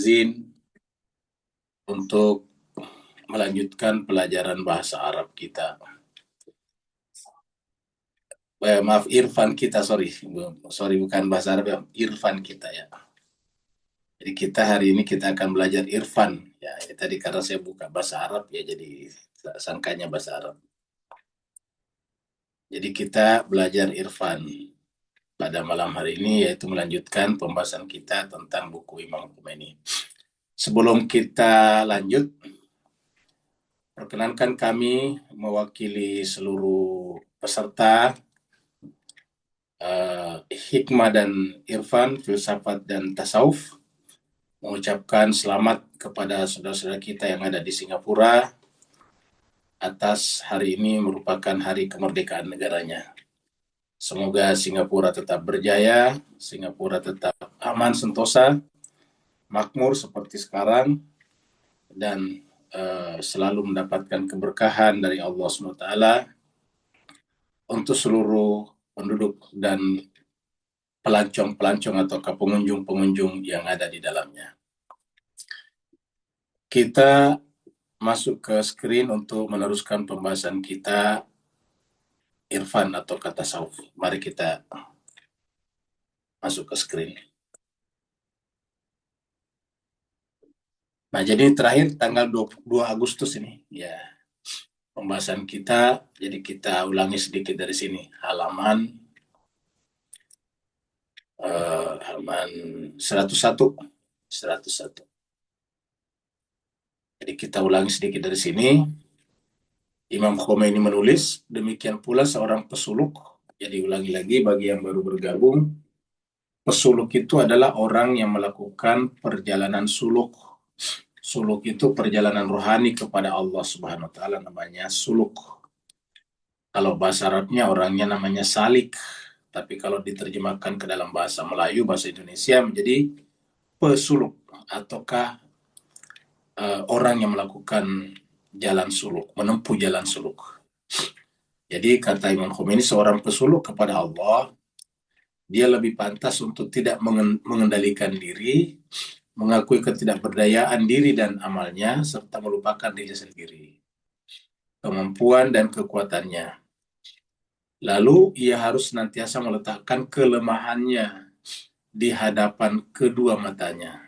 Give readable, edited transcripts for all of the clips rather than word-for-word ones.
izin untuk melanjutkan pelajaran bahasa Arab kita. Maaf, Irfan kita, sorry. Sorry, bukan bahasa Arab, ya. Irfan kita ya. Jadi kita hari ini kita akan belajar Irfan. Ya, ini tadi karena saya buka bahasa Arab ya, jadi sangkanya bahasa Arab. Jadi kita belajar Irfan pada malam hari ini, yaitu melanjutkan pembahasan kita tentang buku Imam Khomeini. Sebelum kita lanjut, perkenankan kami mewakili seluruh peserta Hikmah dan Irfan, Filsafat dan Tasawuf, mengucapkan selamat kepada saudara-saudara kita yang ada di Singapura atas hari ini merupakan hari kemerdekaan negaranya. Semoga Singapura tetap berjaya, Singapura tetap aman, sentosa, makmur seperti sekarang, dan selalu mendapatkan keberkahan dari Allah SWT untuk seluruh penduduk dan pelancong-pelancong atau pengunjung-pengunjung yang ada di dalamnya. Kita masuk ke screen untuk meneruskan pembahasan kita Irfan atau kata tasawuf. Mari kita masuk ke screen. Nah, jadi terakhir tanggal 22 Agustus ini ya pembahasan kita. Jadi kita ulangi sedikit dari sini. Halaman 101. 101. Jadi kita ulangi sedikit dari sini. Imam Khomeini menulis, demikian pula seorang pesuluk. Jadi ulangi lagi bagi yang baru bergabung. Pesuluk itu adalah orang yang melakukan perjalanan suluk. Suluk itu perjalanan rohani kepada Allah Subhanahu wa taala, namanya suluk. Kalau bahasa Arabnya orangnya namanya salik. Tapi kalau diterjemahkan ke dalam bahasa Melayu, bahasa Indonesia menjadi pesuluk ataukah orang yang melakukan jalan suluk, menempuh jalan suluk. Jadi kata Imam Khomeini, seorang pesuluk kepada Allah, dia lebih pantas untuk tidak mengendalikan diri, mengakui ketidakberdayaan diri dan amalnya, serta melupakan diri sendiri, kemampuan dan kekuatannya. Lalu ia harus senantiasa meletakkan kelemahannya di hadapan kedua matanya.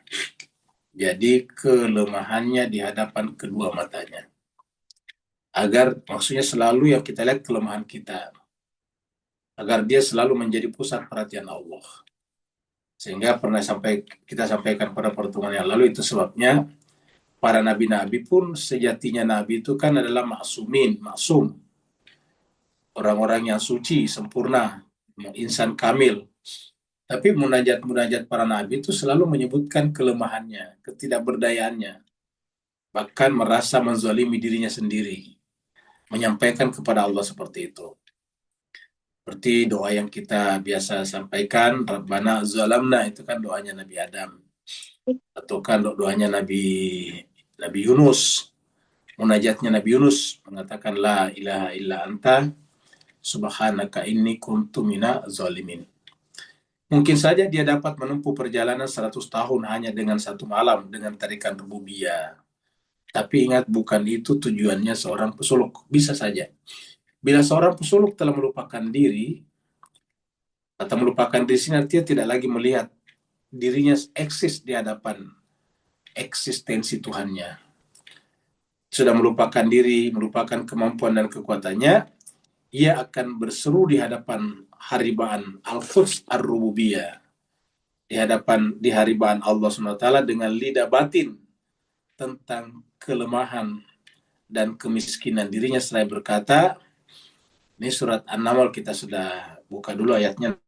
Jadi kelemahannya di hadapan kedua matanya. Agar maksudnya selalu yang kita lihat kelemahan kita. Agar dia selalu menjadi pusat perhatian Allah. Sehingga kita sampaikan pada pertemuan yang lalu, itu sebabnya para nabi-nabi pun sejatinya nabi itu kan adalah maksum. Orang-orang yang suci, sempurna, insan kamil. Tapi munajat-munajat para nabi itu selalu menyebutkan kelemahannya, ketidakberdayaannya. Bahkan merasa menzalimi dirinya sendiri. Menyampaikan kepada Allah seperti itu. Seperti doa yang kita biasa sampaikan, Rabbana zalamna, itu kan doanya Nabi Adam. Atau kan doanya Nabi Yunus. Munajatnya Nabi Yunus mengatakan la ilaha illa anta subhanaka inni kuntu mina zalimin. Mungkin saja dia dapat menempuh perjalanan 100 tahun hanya dengan satu malam dengan tarikan rububiyah. Tapi ingat, bukan itu tujuannya seorang pesuluk. Bisa saja. Bila seorang pesuluk telah melupakan diri, atau melupakan diri sini, artinya tidak lagi melihat dirinya eksis di hadapan eksistensi Tuhannya. Sudah melupakan diri, melupakan kemampuan dan kekuatannya, ia akan berseru di hadapan haribaan Al-Quds Ar-Rububiyah. Di haribaan Allah SWT dengan lidah batin tentang kelemahan dan kemiskinan dirinya, seraya berkata, ini surat An-Naml, kita sudah buka dulu ayatnya.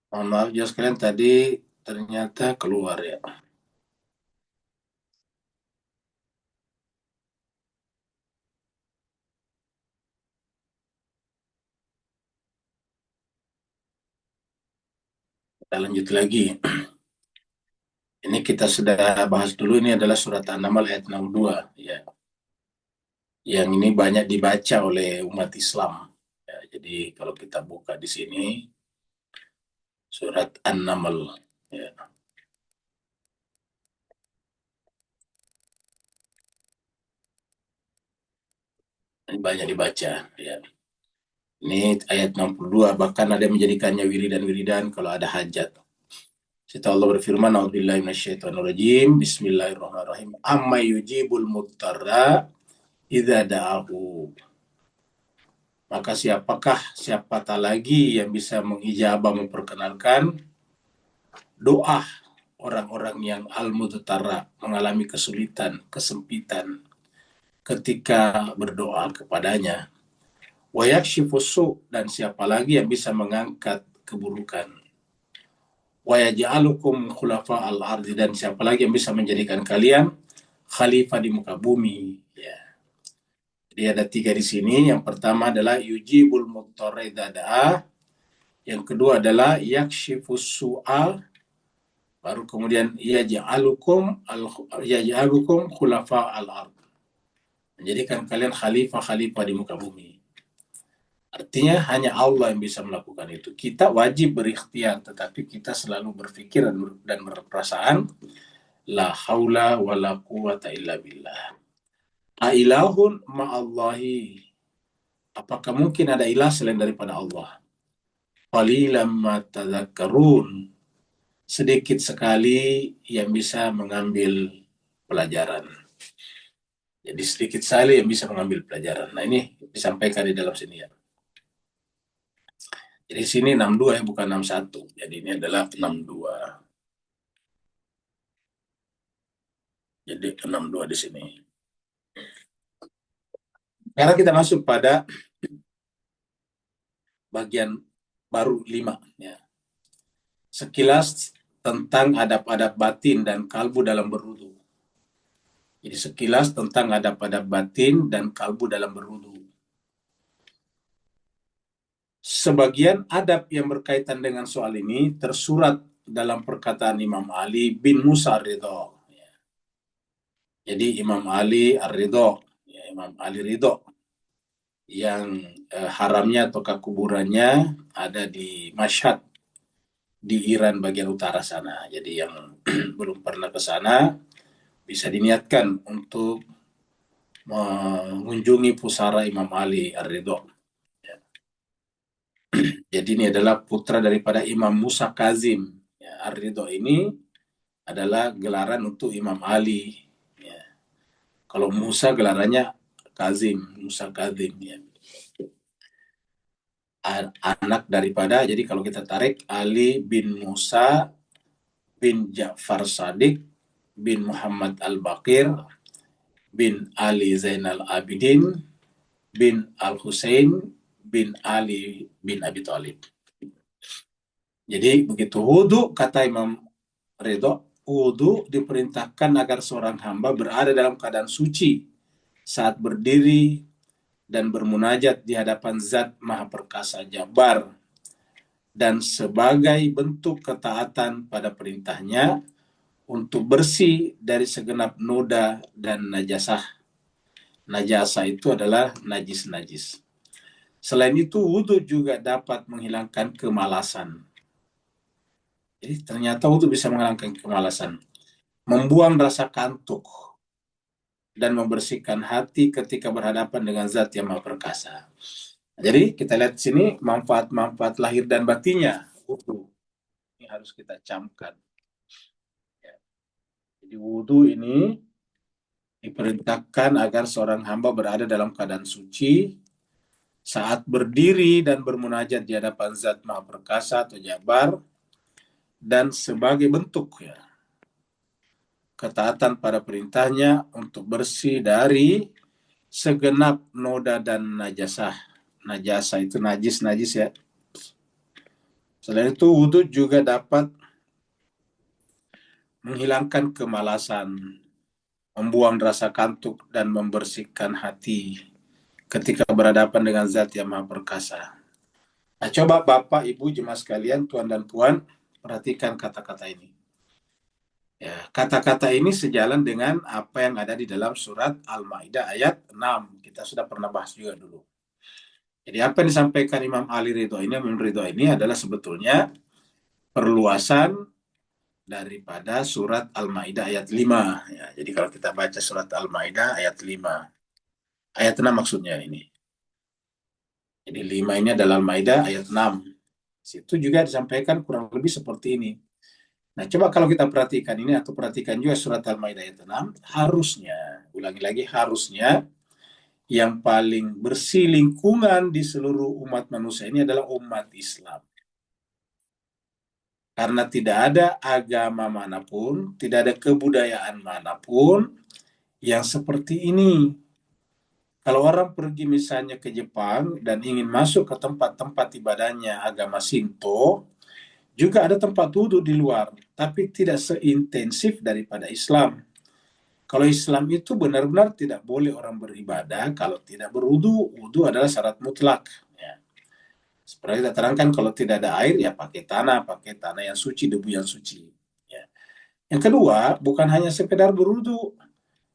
Mohon maaf ya sekalian, tadi ternyata keluar ya. Kita lanjut lagi. Ini kita sudah bahas dulu, ini adalah surat An-Naml ayat 62 ya. Yang ini banyak dibaca oleh umat Islam. Ya, jadi kalau kita buka di sini surat An-Naml ya. Ini banyak dibaca ya. Ini ayat 62, bahkan ada yang menjadikannya wiridan-wiridan kalau ada hajat. Sita Allah berfirman, "A'udzubillahi minasyaitonirrajim. Bismillahirrahmanirrahim. Amma yujibul muttara idza da'ahu." Maka siapa tak lagi yang bisa mengijabah, memperkenalkan doa orang-orang yang al-muttara, mengalami kesulitan, kesempitan ketika berdoa kepadanya. Wa yakshifus su', dan siapa lagi yang bisa mengangkat keburukan. Wa yaj'alukum khulafa al-ardi, dan siapa lagi yang bisa menjadikan kalian khalifah di muka bumi. Ya. Jadi ada 3 di sini. Yang pertama adalah yujibul muttarra idza da'a. Yang kedua adalah yakshifus su'a. Baru kemudian yaj'alukum khulafa al-ard. Menjadikan kalian khalifah-khalifah di muka bumi. Artinya hanya Allah yang bisa melakukan itu. Kita wajib berikhtiar, tetapi kita selalu berpikir dan berperasaan la haula wa la quwata illa billah. Ailahun ma'allahi. Apakah mungkin ada ilah selain daripada Allah? Qalilam ma tadhakkarun. Sedikit sekali yang bisa mengambil pelajaran. Jadi sedikit sekali yang bisa mengambil pelajaran. Nah, ini disampaikan di dalam sini ya. Jadi sini 62 ya, bukan 61. Jadi ini adalah 62. Jadi 62 di sini. Sekarang kita masuk pada bagian baru 5 ya. Sekilas tentang adab-adab batin dan kalbu dalam berwudu. Jadi sekilas tentang adab-adab batin dan kalbu dalam berwudu. Sebagian adab yang berkaitan dengan soal ini tersurat dalam perkataan Imam Ali bin Musa Ar-Ridho. Jadi Imam Ali Ar-Ridho, ya, Imam Ali Ridho, yang haramnya atau kuburannya ada di Mashhad, di Iran bagian utara sana. Jadi yang belum pernah ke sana bisa diniatkan untuk mengunjungi pusara Imam Ali Ar-Ridho. Jadi ini adalah putra daripada Imam Musa Kazim. Ya, Ar-Ridho ini adalah gelaran untuk Imam Ali. Ya. Kalau Musa gelarannya Kazim, Musa Kazim. Ya. Anak daripada, jadi kalau kita tarik, Ali bin Musa bin Ja'far Sadiq bin Muhammad Al-Baqir bin Ali Zainal Abidin bin Al-Husain bin Ali bin Abi Thalib. Jadi begitu wudu, kata Imam Ridho, wudu diperintahkan agar seorang hamba berada dalam keadaan suci saat berdiri dan bermunajat di hadapan Zat Maha Perkasa Jabar, dan sebagai bentuk ketaatan pada perintahnya untuk bersih dari segenap noda dan najasah. Najasah itu adalah najis-najis. Selain itu, wudu juga dapat menghilangkan kemalasan. Jadi ternyata wudu bisa menghilangkan kemalasan, membuang rasa kantuk, dan membersihkan hati ketika berhadapan dengan Zat yang Maha Perkasa. Jadi kita lihat di sini manfaat-manfaat lahir dan batinnya wudu. Ini harus kita camkan. Ya. Jadi wudu ini diperintahkan agar seorang hamba berada dalam keadaan suci saat berdiri dan bermunajat di hadapan Zat Maha Perkasa atau Jabar, dan sebagai bentuk ya ketaatan pada perintahnya untuk bersih dari segenap noda dan najasah. Najasah itu najis ya. Selain itu, wudhu juga dapat menghilangkan kemalasan, membuang rasa kantuk, dan membersihkan hati ketika berhadapan dengan Zat yang Maha Perkasa. Nah, coba Bapak, Ibu, jemaah sekalian, Tuan dan Puan, perhatikan kata-kata ini. Ya, kata-kata ini sejalan dengan apa yang ada di dalam surat Al-Maidah ayat 6. Kita sudah pernah bahas juga dulu. Jadi apa yang disampaikan Imam Ali Ridho ini adalah sebetulnya perluasan daripada surat Al-Maidah ayat 5. Ya, jadi kalau kita baca surat Al-Maidah ayat 5, ayat 6 maksudnya ini. Jadi 5 ini adalah Al-Maidah ayat 6. Situ juga disampaikan kurang lebih seperti ini. Nah, coba kalau kita perhatikan ini atau perhatikan juga surat Al-Maidah ayat 6, harusnya, ulangi lagi, harusnya yang paling bersih lingkungan di seluruh umat manusia ini adalah umat Islam. Karena tidak ada agama manapun, tidak ada kebudayaan manapun yang seperti ini. Kalau orang pergi misalnya ke Jepang dan ingin masuk ke tempat-tempat ibadahnya agama Shinto, juga ada tempat wudhu di luar, tapi tidak seintensif daripada Islam. Kalau Islam itu benar-benar tidak boleh orang beribadah kalau tidak berwudu. Wudu adalah syarat mutlak. Ya. Seperti kita terangkan, kalau tidak ada air, ya pakai tanah yang suci, debu yang suci. Ya. Yang kedua, bukan hanya sekedar berwudu.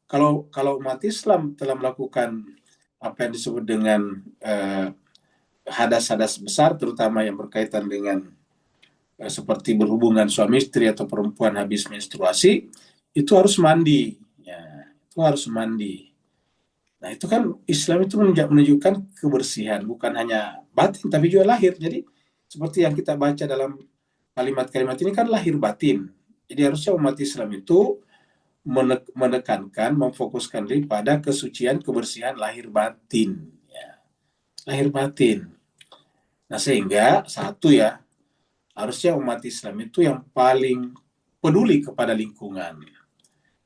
Kalau umat Islam telah melakukan apa yang disebut dengan hadas-hadas besar, terutama yang berkaitan dengan seperti berhubungan suami istri atau perempuan habis menstruasi, itu harus mandi. Ya, itu harus mandi. Nah, itu kan Islam itu menunjukkan kebersihan, bukan hanya batin, tapi juga lahir. Jadi, seperti yang kita baca dalam kalimat-kalimat ini kan lahir batin. Jadi, harusnya umat Islam itu menekankan, memfokuskan diri pada kesucian, kebersihan lahir batin. Ya, lahir batin. Nah, sehingga satu ya, harusnya umat Islam itu yang paling peduli kepada lingkungan,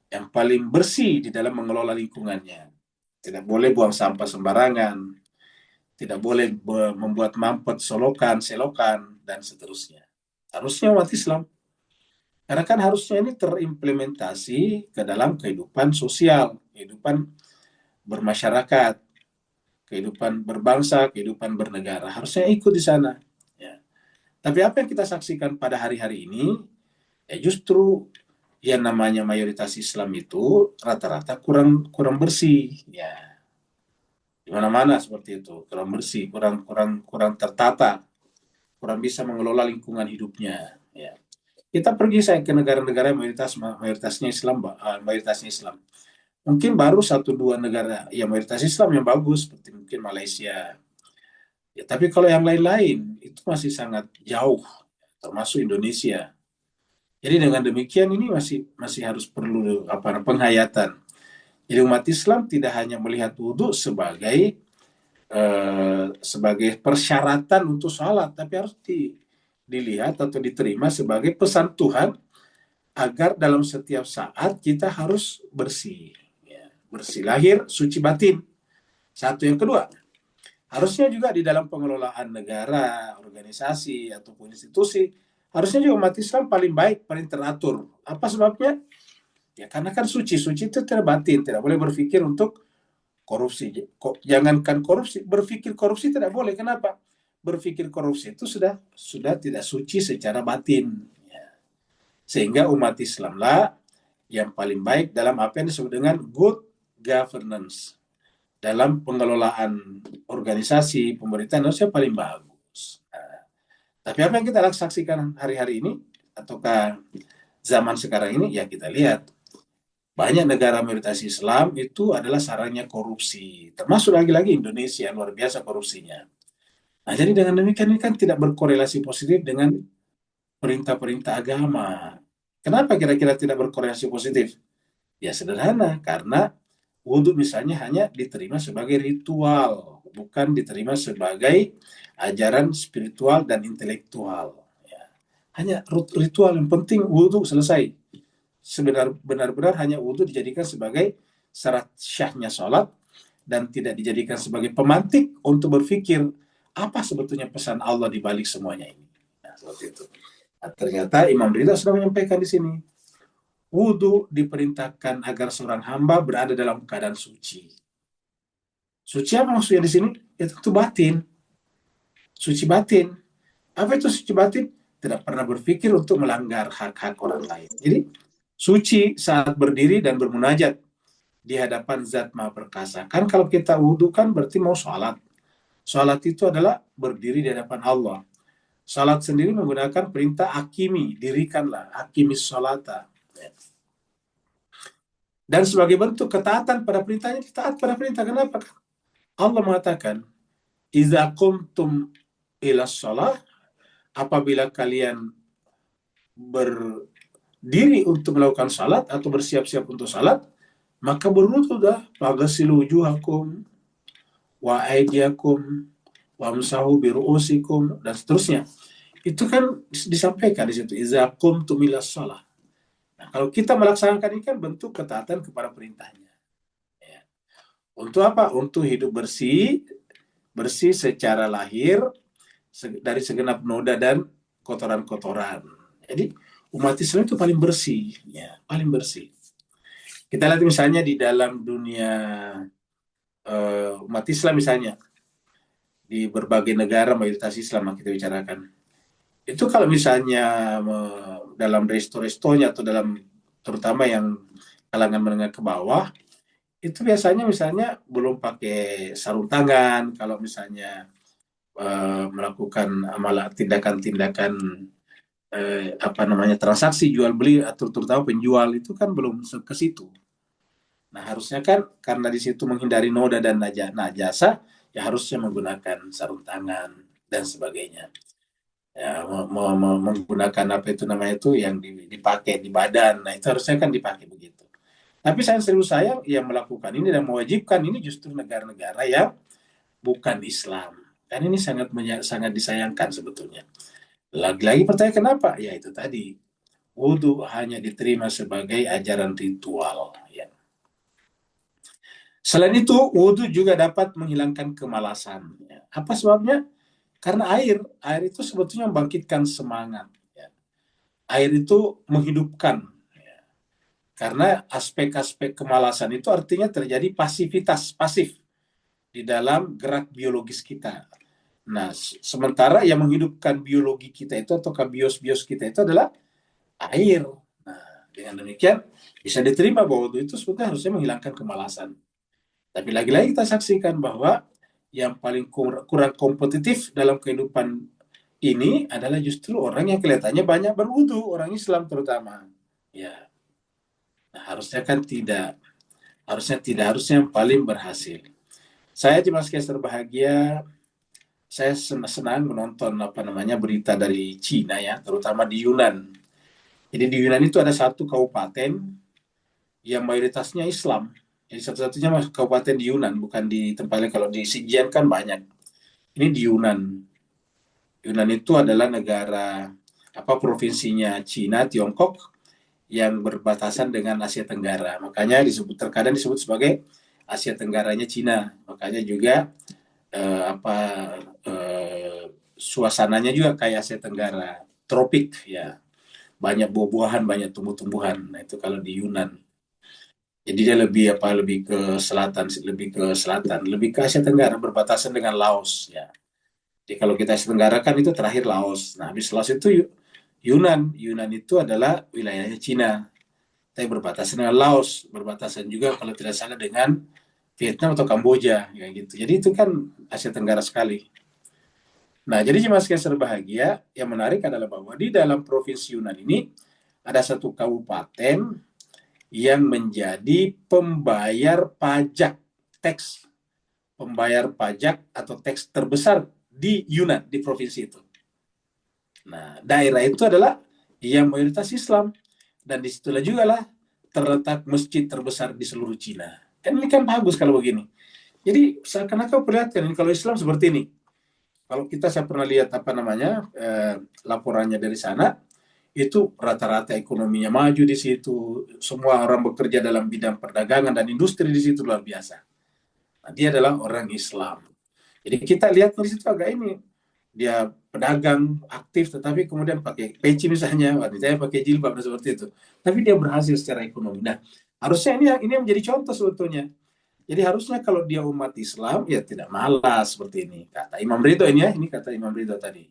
yang paling bersih di dalam mengelola lingkungannya. Tidak boleh buang sampah sembarangan, tidak boleh membuat mampet, solokan, selokan, dan seterusnya. Harusnya umat Islam. Karena kan harusnya ini terimplementasi ke dalam kehidupan sosial, kehidupan bermasyarakat, kehidupan berbangsa, kehidupan bernegara. Harusnya ikut di sana. Ya. Tapi apa yang kita saksikan pada hari-hari ini, ya justru yang namanya mayoritas Islam itu rata-rata kurang bersih. Ya, di mana-mana seperti itu, kurang bersih, kurang tertata, kurang bisa mengelola lingkungan hidupnya. Ya. Kita pergi saya ke negara-negara mayoritasnya Islam, mayoritasnya Islam. Mungkin baru satu dua negara yang mayoritas Islam yang bagus, seperti mungkin Malaysia. Ya, tapi kalau yang lain-lain itu masih sangat jauh, termasuk Indonesia. Jadi dengan demikian ini masih harus perlu penghayatan. Jadi umat Islam tidak hanya melihat wudhu sebagai persyaratan untuk sholat, tapi harus dilihat atau diterima sebagai pesan Tuhan agar dalam setiap saat kita harus bersih, ya, bersih lahir, suci batin. Satu. Yang kedua, harusnya juga di dalam pengelolaan negara, organisasi ataupun institusi, harusnya juga umat Islam paling baik, paling teratur. Apa sebabnya? Ya karena kan suci itu tidak batin, tidak boleh berpikir untuk korupsi. Jangankan korupsi, berpikir korupsi tidak boleh. Kenapa? Berpikir korupsi itu sudah tidak suci secara batin. Ya. Sehingga umat Islamlah yang paling baik dalam apa yang disebut dengan good governance. Dalam pengelolaan organisasi, pemerintahan harusnya paling bagus. Nah, tapi apa yang kita saksikan hari-hari ini, ataukah zaman sekarang ini, ya kita lihat banyak negara mayoritas Islam itu adalah sarangnya korupsi. Termasuk lagi-lagi Indonesia, luar biasa korupsinya. Nah, jadi dengan demikian ini kan tidak berkorelasi positif dengan perintah-perintah agama. Kenapa kira-kira tidak berkorelasi positif? Ya sederhana, karena wudhu misalnya hanya diterima sebagai ritual, bukan diterima sebagai ajaran spiritual dan intelektual. Ya. Hanya ritual, yang penting wudhu selesai. Benar-benar hanya wudhu dijadikan sebagai syarat syahnya sholat dan tidak dijadikan sebagai pemantik untuk berpikir apa sebetulnya pesan Allah di balik semuanya ini. Nah, seperti itu. Nah, ternyata Imam Ridha sudah menyampaikan di sini. Wudhu diperintahkan agar seorang hamba berada dalam keadaan suci. Suci apa maksudnya di sini? Ya tentu batin. Suci batin. Apa itu suci batin? tidak pernah berpikir untuk melanggar hak-hak orang lain. Jadi suci saat berdiri dan bermunajat di hadapan Zat Maha Perkasa. Kan kalau kita wudhu kan berarti mau sholat. Sholat itu adalah berdiri di hadapan Allah. Sholat sendiri menggunakan perintah akimi, dirikanlah, akimis sholata. Dan sebagai bentuk ketaatan pada perintahnya, taat pada perintah. Kenapa? Allah mengatakan, "Idza qumtum ila shalah", apabila kalian berdiri untuk melakukan salat atau bersiap-siap untuk salat, maka berwudhulah, faghsilu wujuhakum wa aydiyakum wamsahu bi ru'usikum, dan seterusnya. Itu kan disampaikan di situ, "Idza qumtum ila shalah". Nah, kalau kita melaksanakan ini kan bentuk ketaatan kepada perintahnya. Ya. Untuk apa? Untuk hidup bersih, bersih secara lahir dari segenap noda dan kotoran-kotoran. Jadi umat Islam itu paling bersih, ya, paling bersih. Kita lihat misalnya di dalam dunia umat Islam misalnya di berbagai negara mayoritas Islam yang kita bicarakan. Itu kalau misalnya dalam resto-restonya atau dalam terutama yang kalangan menengah ke bawah, itu biasanya misalnya belum pakai sarung tangan, kalau misalnya melakukan amalan tindakan-tindakan apa namanya transaksi jual beli atau terutama penjual itu kan belum ke situ. Nah harusnya kan karena di situ menghindari noda dan najasa, ya harusnya menggunakan sarung tangan dan sebagainya. Ya, menggunakan apa itu namanya itu yang dipakai di badan. Nah itu harusnya kan dipakai begitu. Tapi saya serius sayang yang melakukan ini dan mewajibkan ini justru negara-negara yang bukan Islam. Dan ini sangat sangat disayangkan sebetulnya. Lagi-lagi pertanyaan kenapa? Ya itu tadi, wudhu hanya diterima sebagai ajaran ritual. Ya. Selain itu, wudhu juga dapat menghilangkan kemalasan. Ya. Apa sebabnya? Karena air itu sebetulnya membangkitkan semangat. Ya. Air itu menghidupkan. Ya. Karena aspek-aspek kemalasan itu artinya terjadi pasivitas, pasif di dalam gerak biologis kita. Nah, sementara yang menghidupkan biologi kita itu atau bios-bios kita itu adalah air. Nah, dengan demikian bisa diterima bahwa itu sebetulnya harusnya menghilangkan kemalasan. Tapi lagi-lagi kita saksikan bahwa yang paling kurang kompetitif dalam kehidupan ini adalah justru orang yang kelihatannya banyak berwudu, orang Islam terutama. Ya, nah, harusnya kan tidak, harusnya yang paling berhasil. Saya cuma sekedar berbahagia. Saya senang menonton apa namanya berita dari Cina ya, terutama di Yunan. Jadi di Yunan itu ada satu kabupaten yang mayoritasnya Islam. Jadi satu-satunya kabupaten di Yunan, bukan di tempat lain. Kalau di Xinjiang kan banyak. Ini di Yunan. Yunan itu adalah negara apa provinsinya Cina, Tiongkok yang berbatasan dengan Asia Tenggara. Makanya terkadang disebut sebagai Asia Tenggaranya Cina. Makanya juga apa suasananya juga kayak Asia Tenggara, tropik ya, banyak buah-buahan, banyak tumbuh-tumbuhan. Nah itu kalau di Yunan. Jadi dia lebih ke Asia Tenggara, berbatasan dengan Laos ya. Jadi kalau kita Asia Tenggara kan itu terakhir Laos. Nah habis Laos itu Yunan. Yunan itu adalah wilayahnya Cina. Tapi berbatasan dengan Laos, berbatasan juga kalau tidak salah dengan Vietnam atau Kamboja, kayak gitu. Jadi itu kan Asia Tenggara sekali. Nah, jadi jemaah sekalian berbahagia, yang menarik adalah bahwa di dalam provinsi Yunan ini ada satu kabupaten yang menjadi pembayar pajak, teks pembayar pajak atau teks terbesar di Yunan, di provinsi itu. Nah, daerah itu adalah yang mayoritas Islam, dan disitulah juga lah terletak masjid terbesar di seluruh Cina. Kan ini kan bagus kalau begini. Jadi seakan-akan perlihatkan ini kalau Islam seperti ini. Kalau saya pernah lihat apa namanya laporannya dari sana, itu rata-rata ekonominya maju di situ, semua orang bekerja dalam bidang perdagangan dan industri di situ luar biasa. Nah, dia adalah orang Islam. Jadi kita lihat di situ agak ini, dia pedagang aktif tetapi kemudian pakai peci misalnya, wanitanya pakai jilbab dan seperti itu. Tapi dia berhasil secara ekonomi. Nah, harusnya ini yang menjadi contoh sebetulnya. Jadi harusnya kalau dia umat Islam, ya tidak malas seperti ini. Kata Imam Ridho ini ya, ini kata Imam Ridho tadi.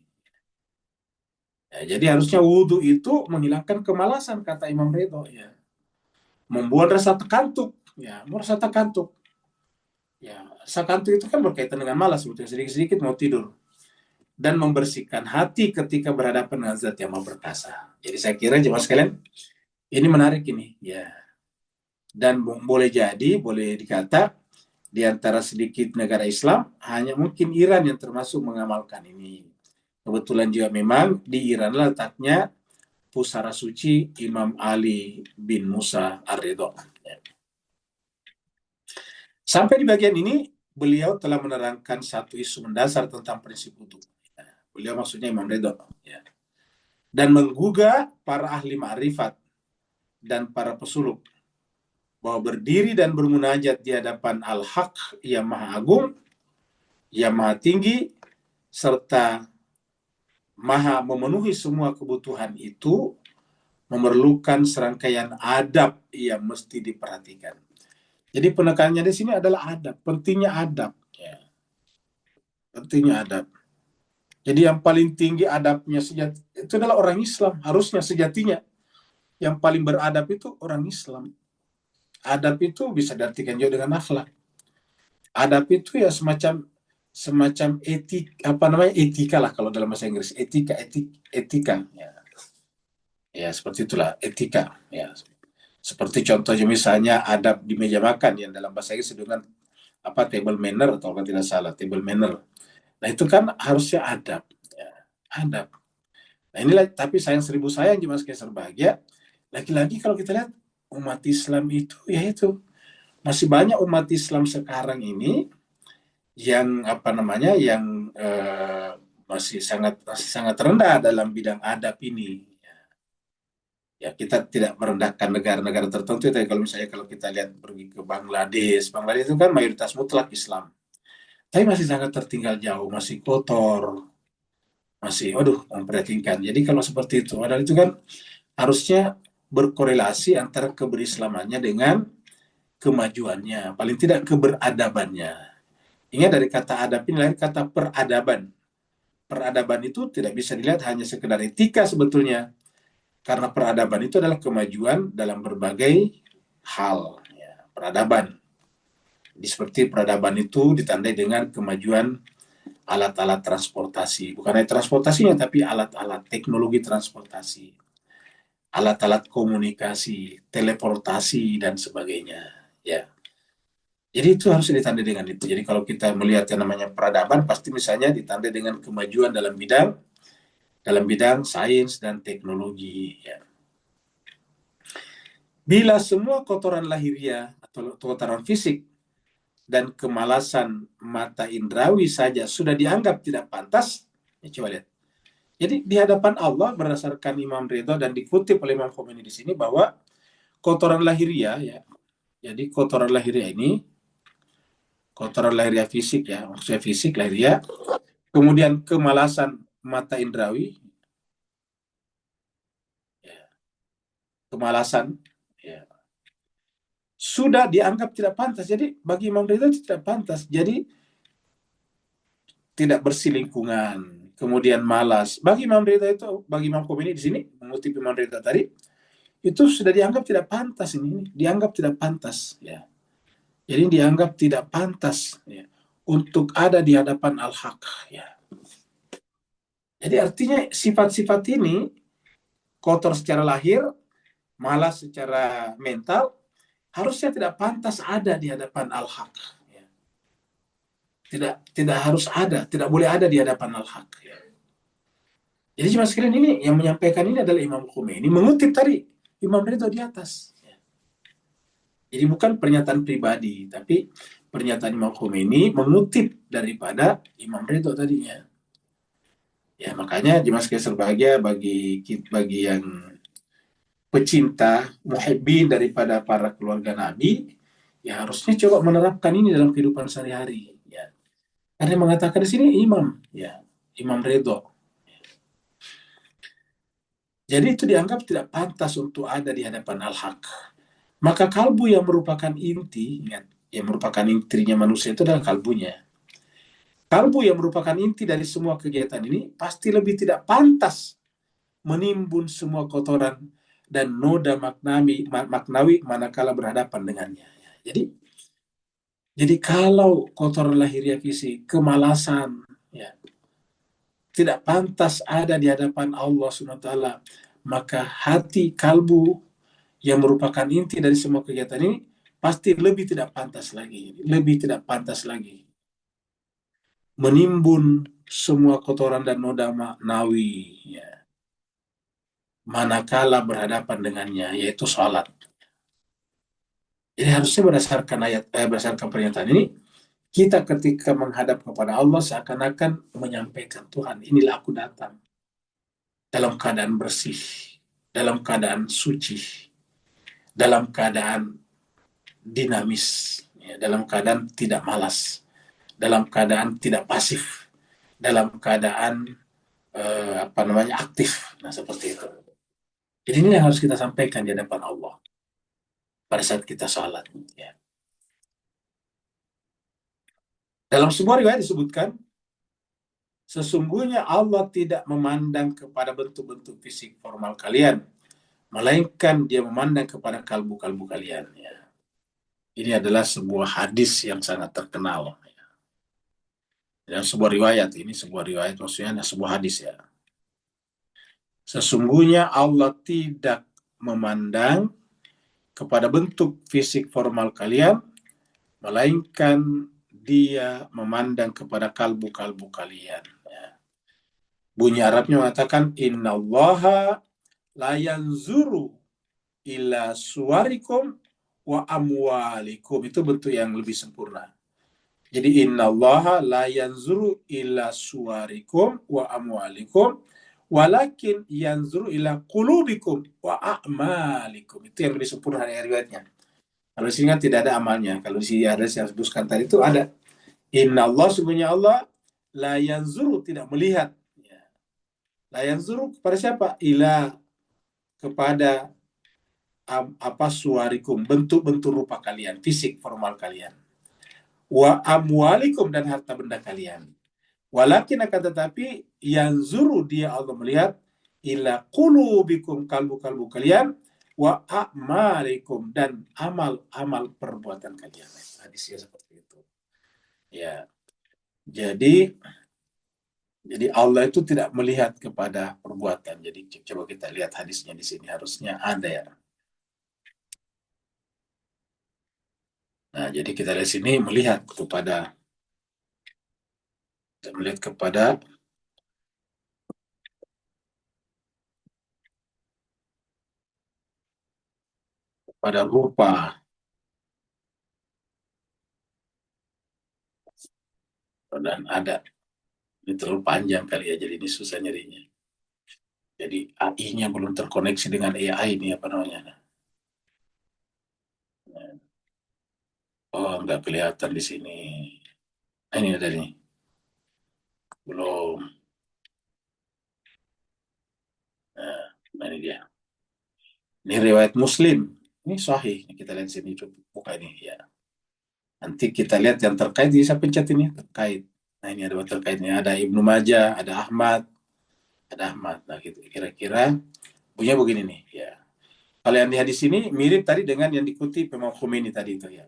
Ya, jadi harusnya wudhu itu menghilangkan kemalasan, kata Imam Ridho. Ya. Membuat rasa kantuk. Ya, rasa kantuk. Ya, rasa kantuk itu kan berkaitan dengan malas, sebetulnya sedikit-sedikit mau tidur. Dan membersihkan hati ketika berhadapan dengan zat yang maha perkasa. Jadi saya kira jemaah sekalian, ini menarik ini. Ya. Dan boleh jadi, boleh dikata, di antara sedikit negara Islam, hanya mungkin Iran yang termasuk mengamalkan ini. Kebetulan juga memang di Iran letaknya pusara suci Imam Ali bin Musa Ar-Ridho. Sampai di bagian ini, beliau telah menerangkan satu isu mendasar tentang prinsip wudhu. Beliau maksudnya Imam Ridho. Ya. Dan menggugah para ahli ma'rifat dan para pesuluk bahwa berdiri dan bermunajat di hadapan Al-Haq yang Maha Agung, yang Maha Tinggi, serta Maha memenuhi semua kebutuhan itu memerlukan serangkaian adab yang mesti diperhatikan. Jadi penekanannya di sini adalah adab, pentingnya adab. Ya, pentingnya adab. Jadi yang paling tinggi adabnya sejati, itu adalah orang Islam. Harusnya sejatinya yang paling beradab itu orang Islam. Adab itu bisa diartikan juga dengan akhlak. Adab itu ya semacam semacam etika lah kalau dalam bahasa Inggris, etika ya. Ya seperti itulah etika ya. Seperti contohnya misalnya adab di meja makan yang dalam bahasa Inggris dengan table manner, atau kalau tidak salah table manner. Nah itu kan harusnya adab ya. Adab. Nah inilah, tapi sayang cuma sekali bahagia. Lagi-lagi kalau kita lihat umat Islam itu, ya itu masih banyak umat Islam sekarang ini yang yang masih sangat rendah dalam bidang adab ini. Ya kita tidak merendahkan negara-negara tertentu, tapi kalau kita lihat pergi ke Bangladesh, Bangladesh itu kan mayoritas mutlak Islam, tapi masih sangat tertinggal jauh, masih kotor, masih, memprihatinkan. Jadi kalau seperti itu, padahal itu kan harusnya berkorelasi antara keberislamannya dengan kemajuannya, paling tidak keberadabannya. Ingat dari kata adab ini lahir kata peradaban. Peradaban itu tidak bisa dilihat hanya sekedar etika sebetulnya, karena peradaban itu adalah kemajuan dalam berbagai hal. Ya, peradaban. Seperti peradaban itu ditandai dengan kemajuan alat-alat transportasi. Bukan hanya transportasinya, tapi alat-alat teknologi transportasi, alat-alat komunikasi, teleportasi, dan sebagainya. Ya. Jadi itu harus ditandai dengan itu. Jadi kalau kita melihat yang namanya peradaban, pasti misalnya ditandai dengan kemajuan dalam bidang sains dan teknologi. Ya. Bila semua kotoran lahiriah atau kotoran fisik dan kemalasan mata indrawi saja sudah dianggap tidak pantas, ya coba lihat. Jadi di hadapan Allah berdasarkan Imam Ridho dan dikutip oleh Imam Khomeini di sini bahwa kotoran lahiriah ya. Jadi kotoran lahiriah ini, kotoran lahiriah fisik ya, maksudnya fisik lahiriah, kemudian kemalasan mata indrawi, ya, kemalasan ya, sudah dianggap tidak pantas. Jadi bagi Imam Ridho itu tidak pantas. Jadi tidak bersih lingkungan, kemudian malas. Bagi Imam Ridho itu, bagi Imam Khomeini di sini mengutip Imam Ridho tadi, itu sudah dianggap tidak pantas ini, dianggap tidak pantas ya. Jadi dianggap tidak pantas ya, untuk ada di hadapan Al-Haq ya. Jadi artinya sifat-sifat ini kotor secara lahir, malas secara mental, harusnya tidak pantas ada di hadapan Al-Haq. Ya. Tidak harus ada, tidak boleh ada di hadapan Al-Haq. Ya. Jadi cuma sekalian ini yang menyampaikan ini adalah Imam Khomeini mengutip tadi Imam Ridho di atas. Ya. Jadi bukan pernyataan pribadi, tapi pernyataan Imam Khomeini mengutip daripada Imam Ridho tadinya. Ya makanya jemaah sekalian berbahagia bagi yang pecinta, muhibbin daripada para keluarga Nabi, ya harusnya coba menerapkan ini dalam kehidupan sehari-hari. Ya. Karena yang mengatakan di sini Imam, ya Imam Ridho. Jadi itu dianggap tidak pantas untuk ada di hadapan Al-Haq. Maka kalbu yang merupakan inti, ingat, yang merupakan intinya manusia itu adalah kalbunya. Kalbu yang merupakan inti dari semua kegiatan ini pasti lebih tidak pantas menimbun semua kotoran dan noda maknawi manakala berhadapan dengannya. Jadi kalau kotoran lahiriah fisik, kemalasan, ya, tidak pantas ada di hadapan Allah SWT, maka hati kalbu yang merupakan inti dari semua kegiatan ini pasti lebih tidak pantas lagi menimbun semua kotoran dan noda maknawi, ya, manakala berhadapan dengannya, yaitu sholat. Jadi harusnya berdasarkan pernyataan ini, kita ketika menghadap kepada Allah seakan-akan menyampaikan, Tuhan, inilah aku datang dalam keadaan bersih, dalam keadaan suci, dalam keadaan dinamis, ya, dalam keadaan tidak malas, dalam keadaan tidak pasif, dalam keadaan aktif. Nah, seperti itu. Jadi ini yang harus kita sampaikan di hadapan Allah pada saat kita sholat. Ya. Dalam sebuah riwayat disebutkan, sesungguhnya Allah tidak memandang kepada bentuk-bentuk fisik formal kalian, melainkan Dia memandang kepada kalbu-kalbu kalian. Ya. Ini adalah sebuah hadis yang sangat terkenal. Dan sebuah riwayat, ini sebuah riwayat, maksudnya sebuah hadis, ya. Sesungguhnya Allah tidak memandang kepada bentuk fisik formal kalian, melainkan Dia memandang kepada kalbu-kalbu kalian. Ya. Bunyi Arabnya mengatakan, Innallaha la yanzuru ila suwarikum wa amwalikum. Itu bentuk yang lebih sempurna. Jadi innallaha la yanzuru ila suwarikum wa amwalikum walakin yanzuru ila qulubikum wa a'malikum. Itu yang lebih sempurna dari riwayatnya. Kalau di sini kan tidak ada amalnya. Kalau di sini ada yang sebutkan tadi itu ada. Innallah, sungguhnya Allah, la yanzuru, tidak melihat. Ya. La yanzuru kepada siapa? Ila, kepada suwarikum, bentuk-bentuk rupa kalian, fisik formal kalian. Wa amwalikum, dan harta benda kalian. Walakin akan tetapi yanzuru, Dia Allah melihat, ila qulubikum, kalbu-kalbu kalian, wa a'malikum, dan amal-amal perbuatan kalian. Hadisnya seperti itu. Ya. Jadi Allah itu tidak melihat kepada perbuatan. Jadi coba kita lihat hadisnya di sini, harusnya ada, ya. Nah, jadi kita dari sini melihat kepada rupa, dan ada. Ini terlalu panjang kali ya, jadi ini susah nyarinya. Jadi AI-nya belum terkoneksi dengan AI ini, apa namanya. Oh, nggak kelihatan di sini. Ini ada nih. Belum. Nah, ini dia. Ini riwayat Muslim. Ini sahih. Kita lihat sini, coba buka ini, ya. Nanti kita lihat yang terkait, bisa pencet ini, terkait. Nah, ini ada terkaitnya. Ada Ibnu Majah, ada Ahmad. Nah, gitu. Kira-kira punya begini nih, ya. Kalau yang di hadis ini mirip tadi dengan yang dikutip Imam Khomeini tadi itu, ya.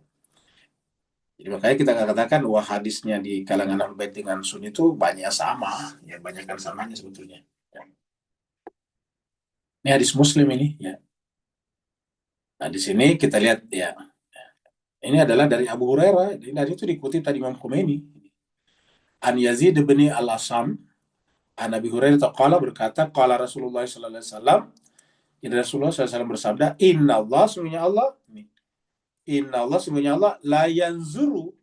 Jadi makanya kita katakan wah, hadisnya di kalangan Ahlul Bait dengan Sunni itu banyak sama, ya, banyak kan samanya sebetulnya. Ya. Ini hadis Muslim ini, ya. Nah, di sini kita lihat, ya. Ini adalah dari Abu Hurairah, dan itu dikutip tadi Imam Khomeini. An Yazid bin Al-Asam, an Abi Hurairah taqala, berkata, qala Rasulullah sallallahu alaihi wasallam, Rasulullah SAW bersabda, Inna Allah, sungguhnya Allah, la yanzuru,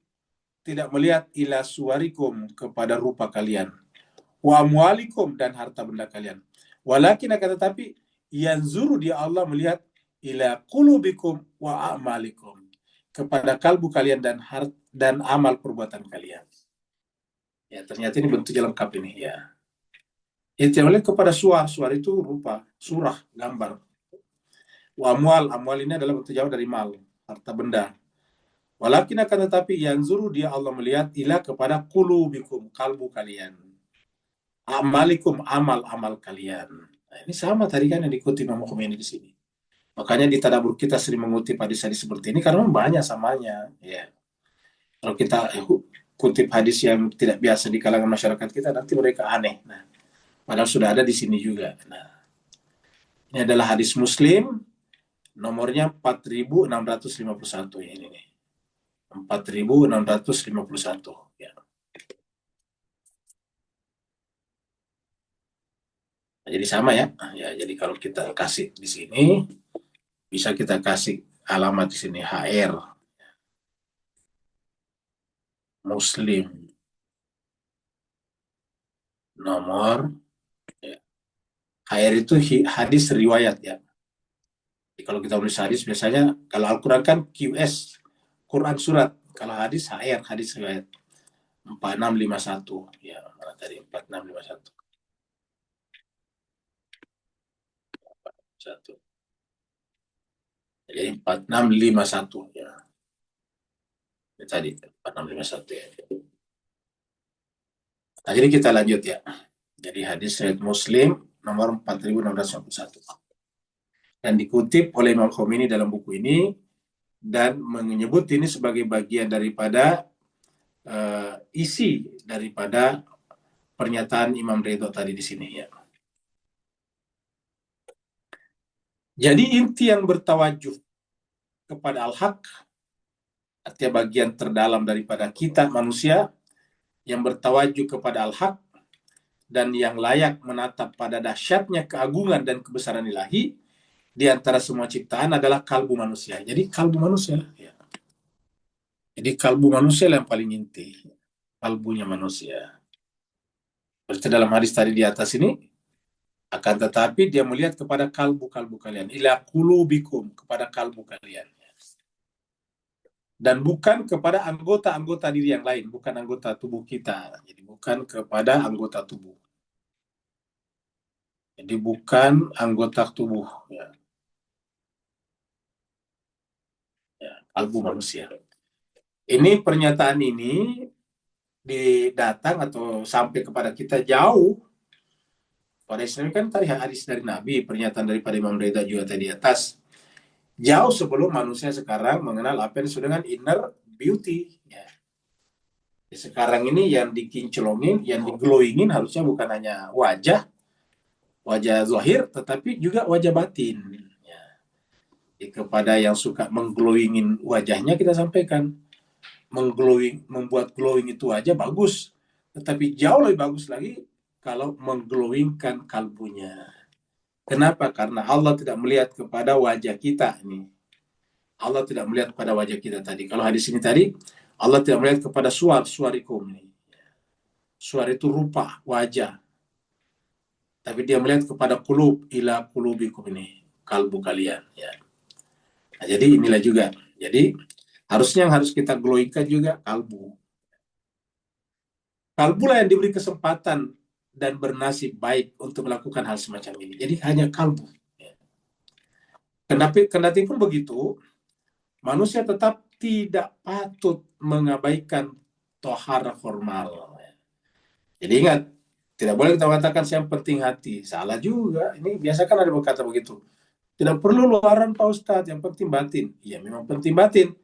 tidak melihat, ila suwarikum, kepada rupa kalian, wa amwalikum, dan harta benda kalian. Walakin akan tetapi, yanzuru, Dia Allah melihat, ila qulubikum wa a'malikum, kepada kalbu kalian dan amal perbuatan kalian. Ya, ternyata ini bentuknya lengkap ini, ya. Itu yang melihat kepada suar itu rupa, surah, gambar. Wa amwal ini adalah bentuk jauh dari mal, harta benda. Walakin akan tetapi yanzuru, Dia Allah melihat, ila kepada qulubikum, kalbu kalian, amalikum, amal-amal kalian. Nah, ini sama tadi kan yang dikutip Imam Khomeini di sini. Makanya di tadabbur kita sering mengutip hadis-hadis seperti ini karena banyak samanya. Ya. Kalau kita kutip hadis yang tidak biasa di kalangan masyarakat kita, nanti mereka aneh. Nah, padahal sudah ada di sini juga. Nah, ini adalah hadis Muslim, nomornya 4651 ya ini nih. 4651 ya. Nah, jadi sama ya. Nah, ya, jadi kalau kita kasih di sini bisa kita kasih alamat di sini HR Muslim nomor ya. HR itu hadis riwayat ya. Jadi kalau kita tulis hadis biasanya kalau Al-Quran kan QS Quran surat, kalau hadis HR hadis riwayat 4651 ya, mana tadi 4651 satu. Jadi 4651 ya. Ini tadi 4651 ya. Nah, jadi kita lanjut ya. Jadi hadis riwayat Muslim nomor 4651 dan dikutip oleh Imam Khomeini dalam buku ini dan menyebut ini sebagai bagian daripada isi daripada pernyataan Imam Ridho tadi di sini ya. Jadi inti yang bertawajuh kepada al-haq, artinya bagian terdalam daripada kita manusia yang bertawajuh kepada al-haq dan yang layak menatap pada dahsyatnya keagungan dan kebesaran ilahi di antara semua ciptaan adalah kalbu manusia. Jadi kalbu manusia ya. Jadi kalbu manusia yang paling inti, kalbunya manusia. Seperti dalam hadis tadi di atas ini, akan tetapi dia melihat kepada kalbu-kalbu kalian, ila qulubikum, kepada kalbu kalian. Dan bukan kepada anggota-anggota diri yang lain, bukan anggota tubuh kita. Jadi bukan kepada anggota tubuh. Jadi bukan anggota tubuh. Ya. Ya, kalbu manusia. Ini pernyataan ini didatang atau sampai kepada kita jauh. Pada Islam kan tadi hadis dari Nabi, pernyataan daripada Imam Reza juga tadi atas. Jauh sebelum manusia sekarang mengenal apa yang disebut dengan inner beauty. Ya. Sekarang ini yang dikinclongin, yang diglowingin harusnya bukan hanya wajah zahir, tetapi juga wajah batin. Ya. Jadi kepada yang suka mengglowingin wajahnya kita sampaikan, membuat glowing itu aja bagus, tetapi jauh lebih bagus lagi kalau mengglowingkan kalbunya. Kenapa? Karena Allah tidak melihat kepada wajah kita nih. Allah tidak melihat kepada wajah kita tadi. Kalau hadis ini tadi, Allah tidak melihat kepada suarikum nih. Suar itu rupa, wajah. Tapi dia melihat kepada kulub, ila kulubikum ini, kalbu kalian. Ya. Nah, jadi inilah juga. Jadi harusnya yang harus kita glowingkan juga kalbu. Kalbulah yang diberi kesempatan dan bernasib baik untuk melakukan hal semacam ini. Jadi hanya kalbu. Kendati pun begitu, manusia tetap tidak patut mengabaikan tohara formal. Jadi ingat, tidak boleh kita katakan yang penting hati. Salah juga. Ini biasa kan ada berkata begitu. Tidak perlu luaran Pak Ustadz, yang penting batin. Ya memang penting batin.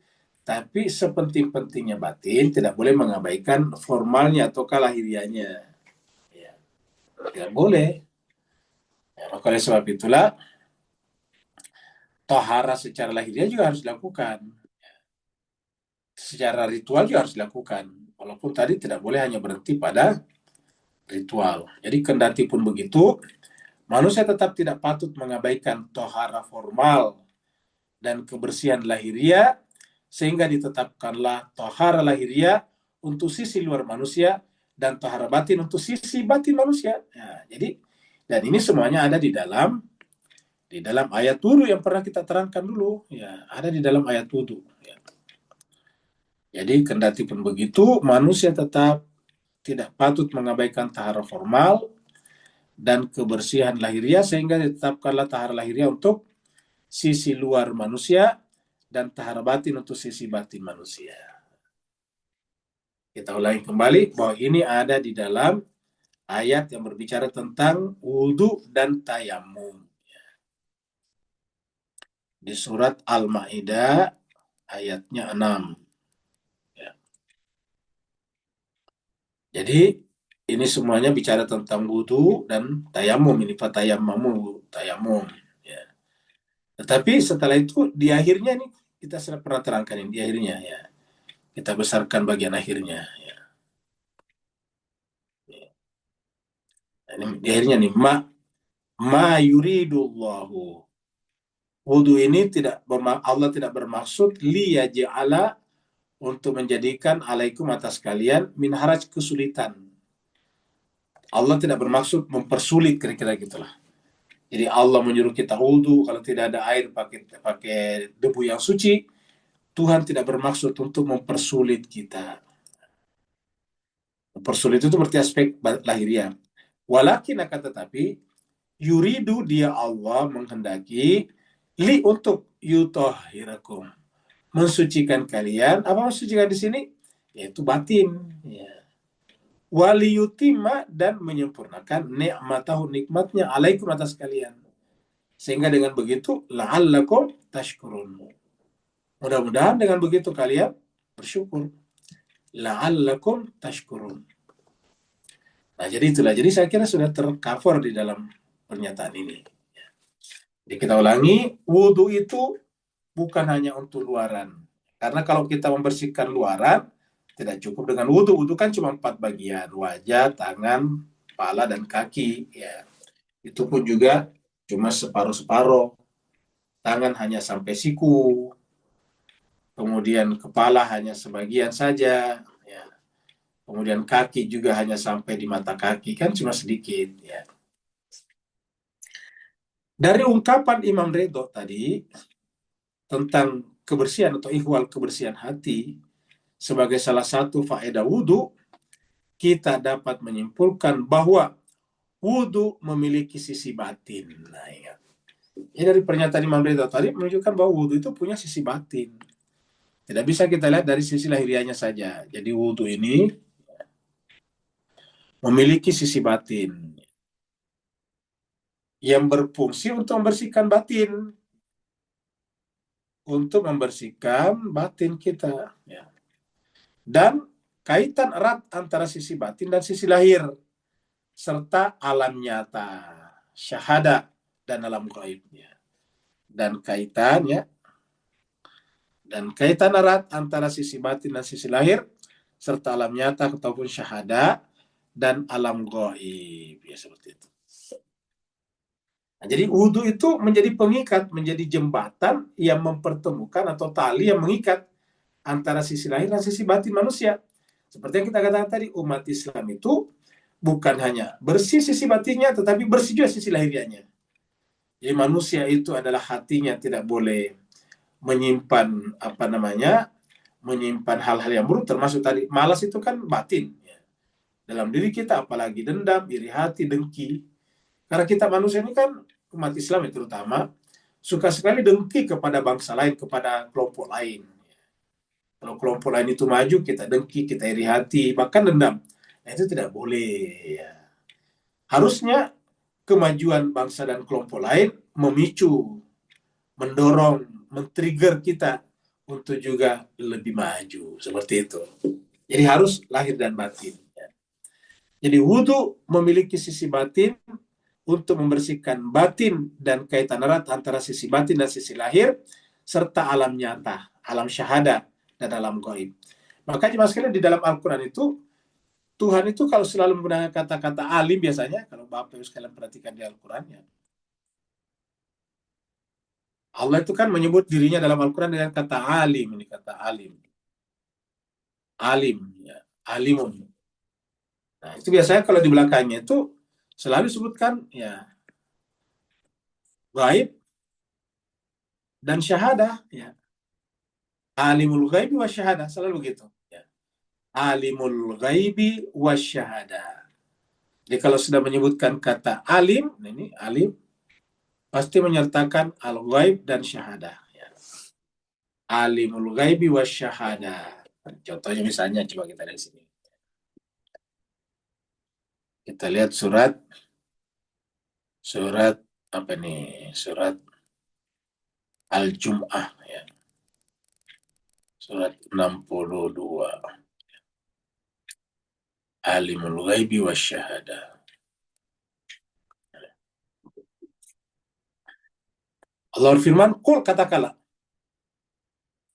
Tapi sepenting-pentingnya batin, tidak boleh mengabaikan formalnya atau lahiriahnya. Ya, tidak boleh. Ya, maka oleh sebab itulah, tohara secara lahiriah juga harus dilakukan. Secara ritual juga harus dilakukan. Walaupun tadi tidak boleh hanya berhenti pada ritual. Jadi kendati pun begitu, manusia tetap tidak patut mengabaikan tohara formal dan kebersihan lahiriah, sehingga ditetapkanlah tohara lahiriah untuk sisi luar manusia dan tohara batin untuk sisi batin manusia. Nah, jadi dan ini semuanya ada di dalam ayat wudu yang pernah kita terangkan dulu, ya ada di dalam ayat wudu. Ya. Jadi kendati pun begitu, manusia tetap tidak patut mengabaikan tahara formal dan kebersihan lahiriah, sehingga ditetapkanlah tahara lahiriah untuk sisi luar manusia dan tahara batin untuk sisi batin manusia. Kita ulangi kembali bahwa ini ada di dalam ayat yang berbicara tentang wudhu dan tayamum. Di surat Al-Maidah ayatnya 6. Ya. Jadi ini semuanya bicara tentang wudhu dan tayamum. Ini fatayammamu, tayamum. Ya. Tetapi setelah itu di akhirnya nih kita sudah pernah terangkan ini di akhirnya ya. Kita besarkan bagian akhirnya. Ya. Nah, ini di akhirnya nih ma yuridullahu. Wudhu ini Allah tidak bermaksud liyaj'ala untuk menjadikan alaikum atas kalian min haraj kesulitan. Allah tidak bermaksud mempersulit kira-kira gitulah. Jadi Allah menyuruh kita wudhu kalau tidak ada air pakai pakai debu yang suci. Tuhan tidak bermaksud untuk mempersulit kita. Mempersulit itu berarti aspek lahiriah. Walakin akan tetapi yuridu dia Allah menghendaki li untuk yutohirakum mensucikan kalian. Apa mensucikan di sini? Yaitu batin. Ya. Waliyutima dan menyempurnakan nikmatahu nikmatnya alaikum atas kalian. Sehingga dengan begitu la'allakum tashkurun. Mudah-mudahan dengan begitu kalian bersyukur. La'allakum tashkurun. Nah, jadi itulah. Jadi saya kira sudah tercover di dalam pernyataan ini. Jadi kita ulangi, wudhu itu bukan hanya untuk luaran. Karena kalau kita membersihkan luaran, tidak cukup dengan wudhu. Wudhu kan cuma 4 bagian. Wajah, tangan, kepala, dan kaki. Ya. Itu pun juga cuma separuh-separuh. Tangan hanya sampai siku. Kemudian kepala hanya sebagian saja. Ya. Kemudian kaki juga hanya sampai di mata kaki. Kan cuma sedikit. Ya. Dari ungkapan Imam Ridho tadi, tentang kebersihan atau ihwal kebersihan hati, sebagai salah satu faedah wudhu, kita dapat menyimpulkan bahwa wudhu memiliki sisi batin. Nah, ingat. Ini dari pernyataan Imam Ridho tadi menunjukkan bahwa wudhu itu punya sisi batin. Tidak bisa kita lihat dari sisi lahiriahnya saja. Jadi wudhu ini memiliki sisi batin yang berfungsi untuk membersihkan batin. Untuk membersihkan batin kita. Ya. Dan kaitan erat antara sisi batin dan sisi lahir. Serta alam nyata, syahadah, dan alam gaibnya. Dan kaitan erat antara sisi batin dan sisi lahir, serta alam nyata ataupun syahadah, dan alam gaib. Ya, seperti itu. Nah, jadi wudhu itu menjadi pengikat, menjadi jembatan yang mempertemukan atau tali yang mengikat antara sisi lahir dan sisi batin manusia. Seperti yang kita katakan tadi, umat Islam itu bukan hanya bersih sisi batinnya, tetapi bersih juga sisi lahiriahnya. Jadi manusia itu adalah hatinya tidak boleh menyimpan menyimpan hal-hal yang buruk, termasuk tadi malas itu kan batin. Dalam diri kita apalagi dendam, iri hati, dengki. Karena kita manusia ini kan umat Islam ya terutama suka sekali dengki kepada bangsa lain, kepada kelompok lain. Kalau kelompok lain itu maju, kita dengki, kita iri hati, bahkan dendam. Nah, itu tidak boleh. Ya. Harusnya kemajuan bangsa dan kelompok lain memicu, mendorong, men-trigger kita untuk juga lebih maju. Seperti itu. Jadi harus lahir dan batin. Jadi wudhu memiliki sisi batin untuk membersihkan batin dan kaitan erat antara sisi batin dan sisi lahir, serta alam nyata, alam syahadah, dan alam gaib. Maka jemaah sekalian di dalam Al-Quran itu, Tuhan itu kalau selalu menggunakan kata-kata alim biasanya, kalau Bapak Ibu sekalian perhatikan di Al-Quran ya, Allah itu kan menyebut dirinya dalam Al-Quran dengan kata alim, ini kata alim. Alim, ya, alimun. Nah, itu biasanya kalau di belakangnya itu selalu disebutkan ya gaib dan syahadah, ya. Alimul ghaibi wa syahadah, selalu begitu. Ya. Alimul ghaibi wa syahadah. Jadi kalau sudah menyebutkan kata alim, ini alim, pasti menyertakan al-ghaib dan syahadah. Ya. Alimul ghaibi wa syahadah. Contohnya misalnya, coba kita lihat sini. Kita lihat surat apa nih? Surat Al-Jum'ah ya. Surat 62. Alimul ghaibi wasyahadah. Allah firman, "Qul," katakanlah,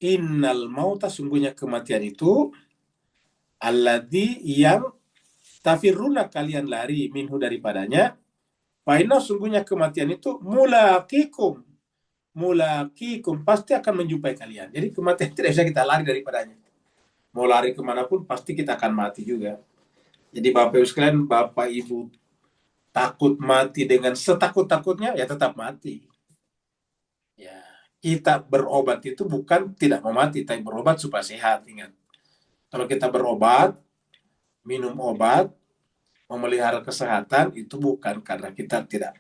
"innal mauta," sungguhnya kematian itu, alladzi yang tafirruna kalian lari minhu daripadanya, fainna sungguhnya kematian itu mulakikum pasti akan menjumpai kalian. Jadi kematian tidak bisa kita lari daripadanya. Mau lari kemanapun pasti kita akan mati juga. Jadi Bapak Ibu sekalian, Bapak Ibu takut mati dengan setakut-takutnya, ya tetap mati. Ya, kita berobat itu bukan tidak mau mati, tapi berobat supaya sehat. Ingat, kalau kita berobat, minum obat, memelihara kesehatan itu bukan karena kita tidak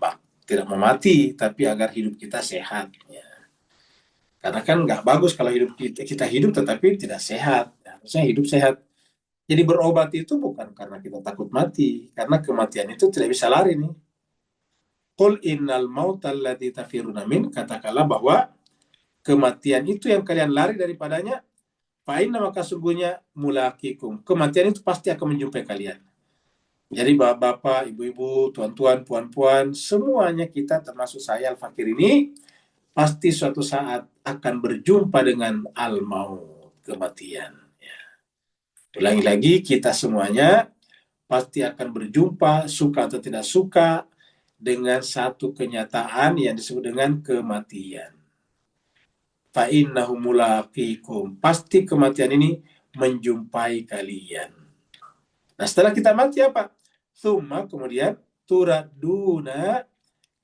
mau mati, tapi agar hidup kita sehat. Ya. Karena kan nggak bagus kalau hidup kita hidup tetapi tidak sehat. Ya, harusnya hidup sehat. Jadi berobat itu bukan karena kita takut mati, karena kematian itu tidak bisa lari nih. Qul innal mautal ladzi tafiruna min, katakanlah bahwa kematian itu yang kalian lari daripadanya, fa'inna maka sungguhnya mulakikum. Kematian itu pasti akan menjumpai kalian. Jadi bapak-bapak, ibu-ibu, tuan-tuan, puan-puan, semuanya kita termasuk saya Al-Fakir ini pasti suatu saat akan berjumpa dengan al-maut, kematian. Ya. Ulangi lagi, kita semuanya pasti akan berjumpa, suka atau tidak suka, dengan satu kenyataan yang disebut dengan kematian. Fa'innahu mulaqikum. Pasti kematian ini menjumpai kalian. Nah, setelah kita mati apa? Tsumma, kemudian turaduna,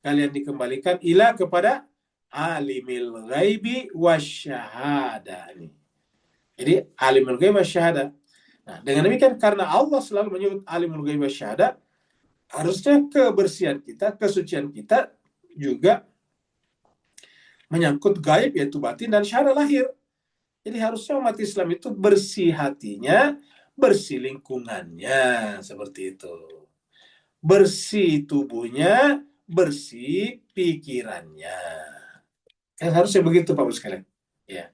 kalian dikembalikan ila kepada alimil ghaibi wasyahada. Jadi alimul ghaibi wasyahada. Nah, dengan demikian karena Allah selalu menyebut alimul ghaibi wasyahada, harusnya kebersihan kita, kesucian kita juga menyangkut gaib, yaitu batin dan syahadah lahir. Jadi harusnya umat Islam itu bersih hatinya, bersih lingkungannya, seperti itu. Bersih tubuhnya, bersih pikirannya. Kan harusnya begitu Pak Bos sekalian. Ya.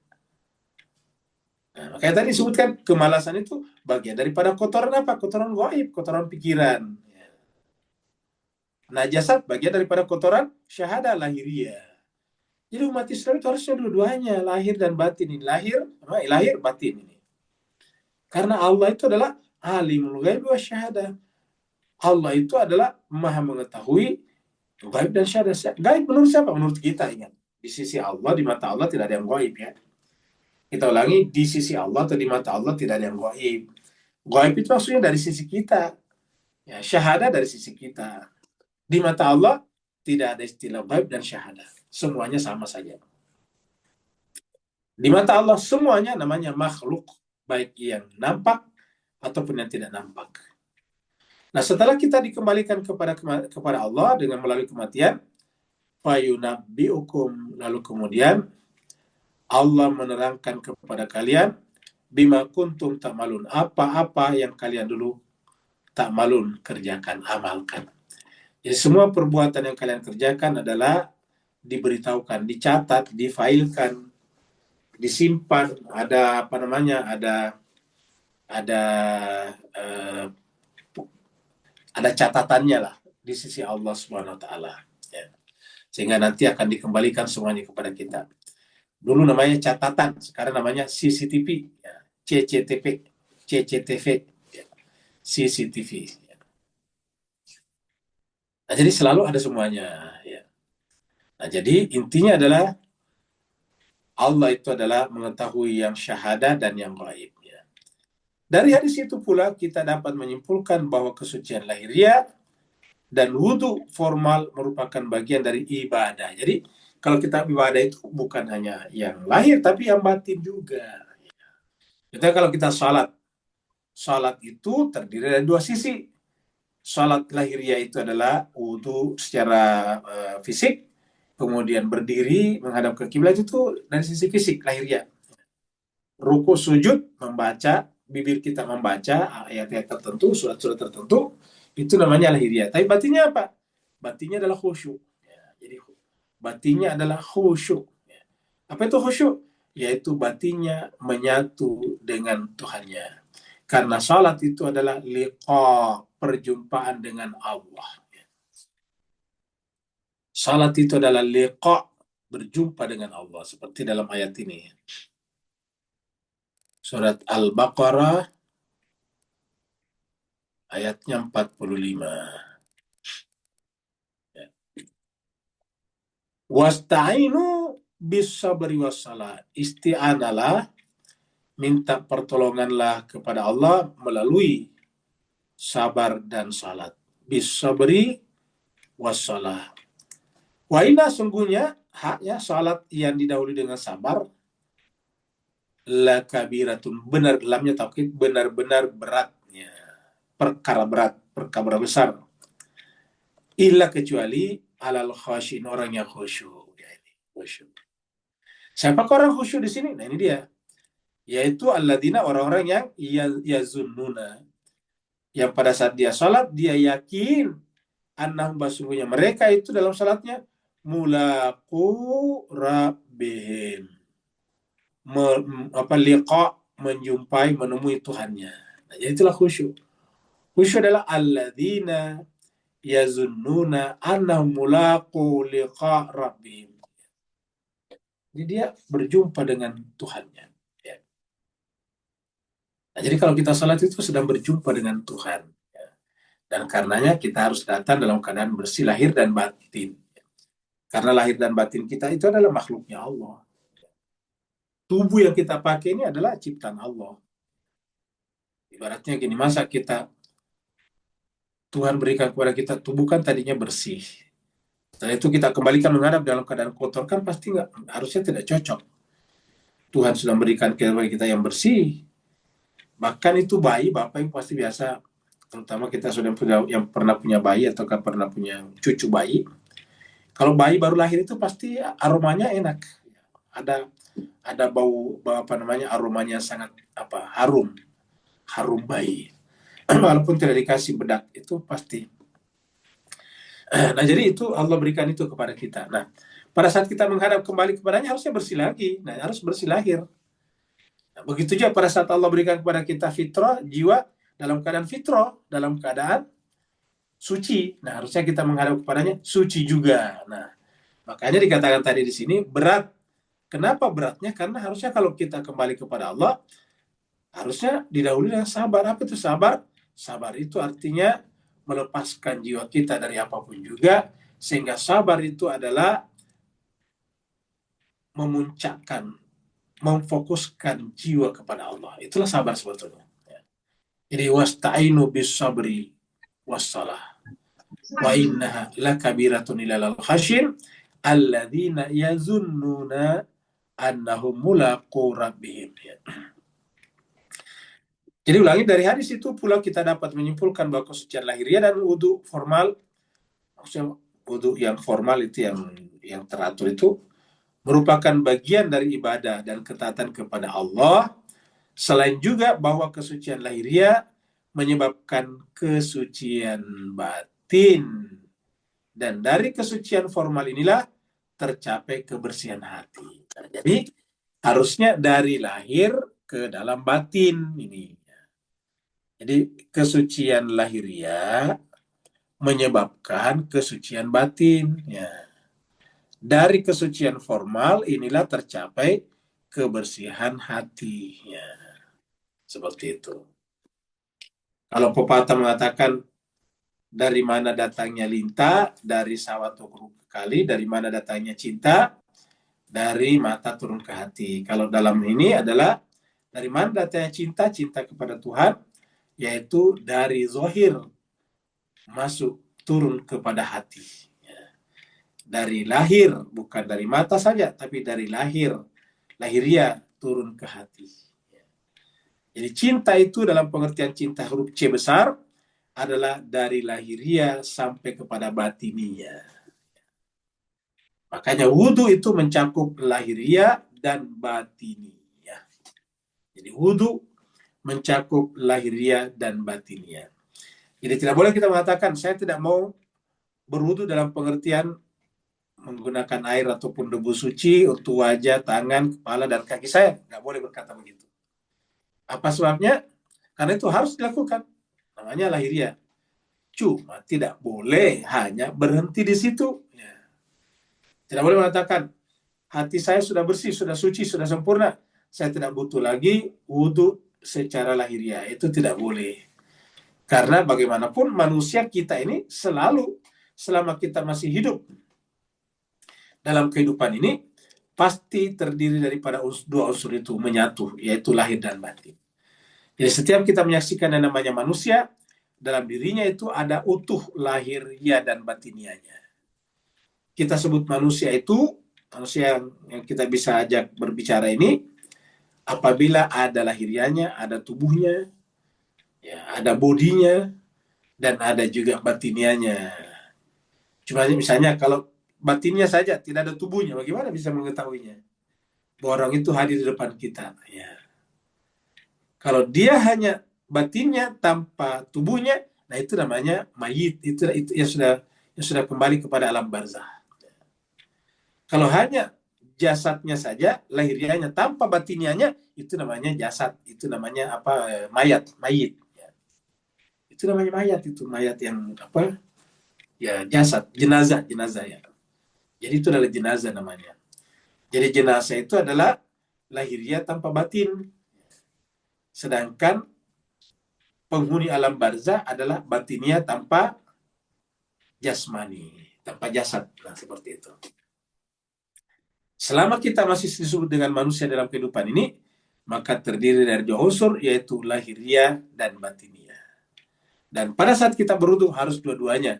Nah, makanya tadi disebutkan kemalasan itu bagian daripada kotoran apa? Kotoran gaib, kotoran pikiran. Ya. Najasat bagian daripada kotoran syahadah lahiriah. Jadi umat Islam itu harusnya dua-duanya, lahir dan batin ini. Lahir batin ini. Karena Allah itu adalah alimul ghaib wa syahadah. Allah itu adalah maha mengetahui gaib dan syahadah. Gaib menurut siapa? Menurut kita, ingat. Di sisi Allah, di mata Allah tidak ada yang gaib ya. Kita ulangi, di sisi Allah atau di mata Allah tidak ada yang gaib. Gaib itu maksudnya dari sisi kita. Ya, syahadah dari sisi kita. Di mata Allah tidak ada istilah gaib dan syahadah. Semuanya sama saja. Di mata Allah semuanya namanya makhluk, baik yang nampak ataupun yang tidak nampak. Nah, setelah kita dikembalikan kepada Allah dengan melalui kematian, fayunabbiukum, lalu kemudian Allah menerangkan kepada kalian bima kuntum ta'malun, apa-apa yang kalian dulu ta'malun, kerjakan, amalkan. Jadi semua perbuatan yang kalian kerjakan adalah diberitahukan, dicatat, difailkan, disimpan, ada apa namanya, ada uh, ada catatannya lah di sisi Allah Subhanahu wa taala. Ya. Sehingga nanti akan dikembalikan semuanya kepada kita. Dulu namanya catatan, sekarang namanya CCTV, ya. CCTV, CCTV, ya. CCTV. Ya. Nah, jadi selalu ada semuanya. Ya. Nah, jadi intinya adalah Allah itu adalah mengetahui yang syahadah dan yang gaib. Ya. Dari hadis itu pula kita dapat menyimpulkan bahwa kesucian lahiriah dan wudhu formal merupakan bagian dari ibadah. Jadi kalau kita ibadah itu bukan hanya yang lahir, tapi yang batin juga. Jadi kalau kita salat itu terdiri dari dua sisi. Salat lahiriah itu adalah wudhu secara fisik, kemudian berdiri menghadap ke kiblat itu dari sisi fisik lahiriah. Ruku sujud membaca, bibir kita membaca ayat-ayat tertentu, surat-surat tertentu, Itu namanya lahiriah. Tapi batinnya apa? Batinnya adalah khusyuk. Ya, jadi batinnya adalah khusyuk. Ya. Apa itu khusyuk? Yaitu batinnya menyatu dengan Tuhannya. Karena salat itu adalah liqa, perjumpaan dengan Allah. Salat itu adalah liqa, berjumpa dengan Allah. Seperti dalam ayat ini. Surat Al-Baqarah ayatnya 45. Ya. Wasta'inu bis-sabri was-salah. Isti'analah, minta pertolonganlah kepada Allah melalui sabar dan salat. Bis-sabri was-salah. Wa inna, sungguhnya haknya salat yang didahului dengan sabar, la kabiratun, benar, lamnya taukid, benar-benar beratnya, perkara berat, perkara besar. Illa, kecuali alal khasyin, orang yang khusyuk. Ya, ini khusyuk. Siapa orang khusyuk di sini? Nah, ini dia. Yaitu alladzina, orang-orang yang yazunnuna, yang pada saat dia salat dia yakin annahum, sesungguhnya mereka itu dalam salatnya mulaqu rabbihim, liqa, menjumpai, menemui Tuhannya. Nah, jadi itulah khusyuk. Khusyuk adalah alladzina yazunnuna annahum mulaqu liqa rabbihim. Jadi dia berjumpa dengan Tuhannya. Ya. Nah, jadi kalau kita salat itu sedang berjumpa dengan Tuhan. Ya. Dan karenanya kita harus datang dalam keadaan bersih lahir dan batin. Karena lahir dan batin kita itu adalah makhluknya Allah. Tubuh yang kita pakai ini adalah ciptaan Allah. Ibaratnya gini, masa Tuhan berikan kepada kita tubuh kan tadinya bersih. Setelah itu kita kembalikan menghadap dalam keadaan kotor, kan pasti nggak, harusnya tidak cocok. Tuhan sudah memberikan kepada kita yang bersih. Bahkan itu bayi, bapak yang pasti biasa, terutama kita sudah punya, yang pernah punya bayi atau pernah punya cucu bayi. Kalau bayi baru lahir itu pasti aromanya enak. Ada bau apa namanya, aromanya sangat harum bayi. Walaupun tidak dikasih bedak, itu pasti. Nah, jadi itu Allah berikan itu kepada kita. Nah, pada saat kita menghadap kembali kepadanya harusnya bersih lagi. Nah, harus bersih lahir. Nah, begitu juga pada saat Allah berikan kepada kita fitrah, jiwa dalam keadaan fitrah, dalam keadaan suci. Nah, harusnya kita menghadap kepadanya suci juga. Nah, makanya dikatakan tadi di sini berat. Kenapa beratnya? Karena harusnya kalau kita kembali kepada Allah, harusnya didahului dengan sabar. Apa itu sabar? Sabar itu artinya melepaskan jiwa kita dari apapun juga, sehingga sabar itu adalah memuncakkan, memfokuskan jiwa kepada Allah. Itulah sabar sebetulnya. Jadi wasta'inu bis sabri wassalah wa innaha lakabiratun ilal khasyin alladzina yazunnuna annahum mulaqu rabbihim. Jadi ulangi, dari hadis itu pula kita dapat menyimpulkan bahwa kesucian lahiriah dan wudhu formal, maksudnya wudhu yang formal itu yang teratur itu merupakan bagian dari ibadah dan ketaatan kepada Allah. Selain juga bahwa kesucian lahiriah menyebabkan kesucian batin. Dan dari kesucian formal inilah tercapai kebersihan hati. Nah, jadi harusnya dari lahir ke dalam batin ini. Jadi kesucian lahiriah menyebabkan kesucian batin. Ya. Dari kesucian formal inilah tercapai kebersihan hati. Ya. Seperti itu. Kalau pepatah mengatakan dari mana datangnya lintah, dari sawah turun ke kali, dari mana datangnya cinta, dari mata turun ke hati. Kalau dalam ini adalah dari mana datangnya cinta, cinta kepada Tuhan, yaitu dari zohir masuk turun kepada hati. Dari lahir, bukan dari mata saja, tapi dari lahiriah turun ke hati. Jadi cinta itu dalam pengertian cinta huruf C besar adalah dari lahiriah sampai kepada batiniah. Makanya wudhu itu mencakup lahiriah dan batiniah. Jadi wudhu mencakup lahiriah dan batiniah. Jadi tidak boleh kita mengatakan saya tidak mau berwudu dalam pengertian menggunakan air ataupun debu suci untuk wajah, tangan, kepala, dan kaki saya. Nggak boleh berkata begitu. Apa sebabnya? Karena itu harus dilakukan. Namanya lahiriah. Cuma tidak boleh hanya berhenti di situ. Ya. Tidak boleh mengatakan, hati saya sudah bersih, sudah suci, sudah sempurna. Saya tidak butuh lagi wudhu secara lahiriah. Itu tidak boleh. Karena bagaimanapun manusia kita ini selalu, selama kita masih hidup dalam kehidupan ini, pasti terdiri daripada dua unsur itu menyatu, yaitu lahir dan batin. Jadi setiap kita menyaksikan yang namanya manusia, dalam dirinya itu ada utuh lahiriah dan batiniahnya. Kita sebut manusia itu, manusia yang kita bisa ajak berbicara ini, apabila ada lahiriahnya, ada tubuhnya, ya, ada bodinya, dan ada juga batiniahnya. Cuma misalnya kalau batinnya saja, tidak ada tubuhnya, bagaimana bisa mengetahuinya? Bahwa orang itu hadir di depan kita. Ya. Kalau dia hanya batinnya tanpa tubuhnya, nah itu namanya mayit. Itu yang sudah kembali kepada alam barzah. Kalau hanya jasadnya saja, lahiriahnya tanpa batiniahnya, itu namanya jasad. Itu namanya apa? Mayat, mayit. Ya. Itu namanya mayat. Itu mayat yang apa? Ya jasad, jenazah, jenazah ya. Jadi itu adalah jenazah namanya. Jadi jenazah itu adalah lahiriah tanpa batin. Sedangkan penghuni alam barzah adalah batinnya tanpa jasmani, tanpa jasad. Nah, seperti itu. Selama kita masih disebut dengan manusia dalam kehidupan ini, maka terdiri dari dua unsur, yaitu lahiriah dan batiniah. Dan pada saat kita berwudu harus dua-duanya.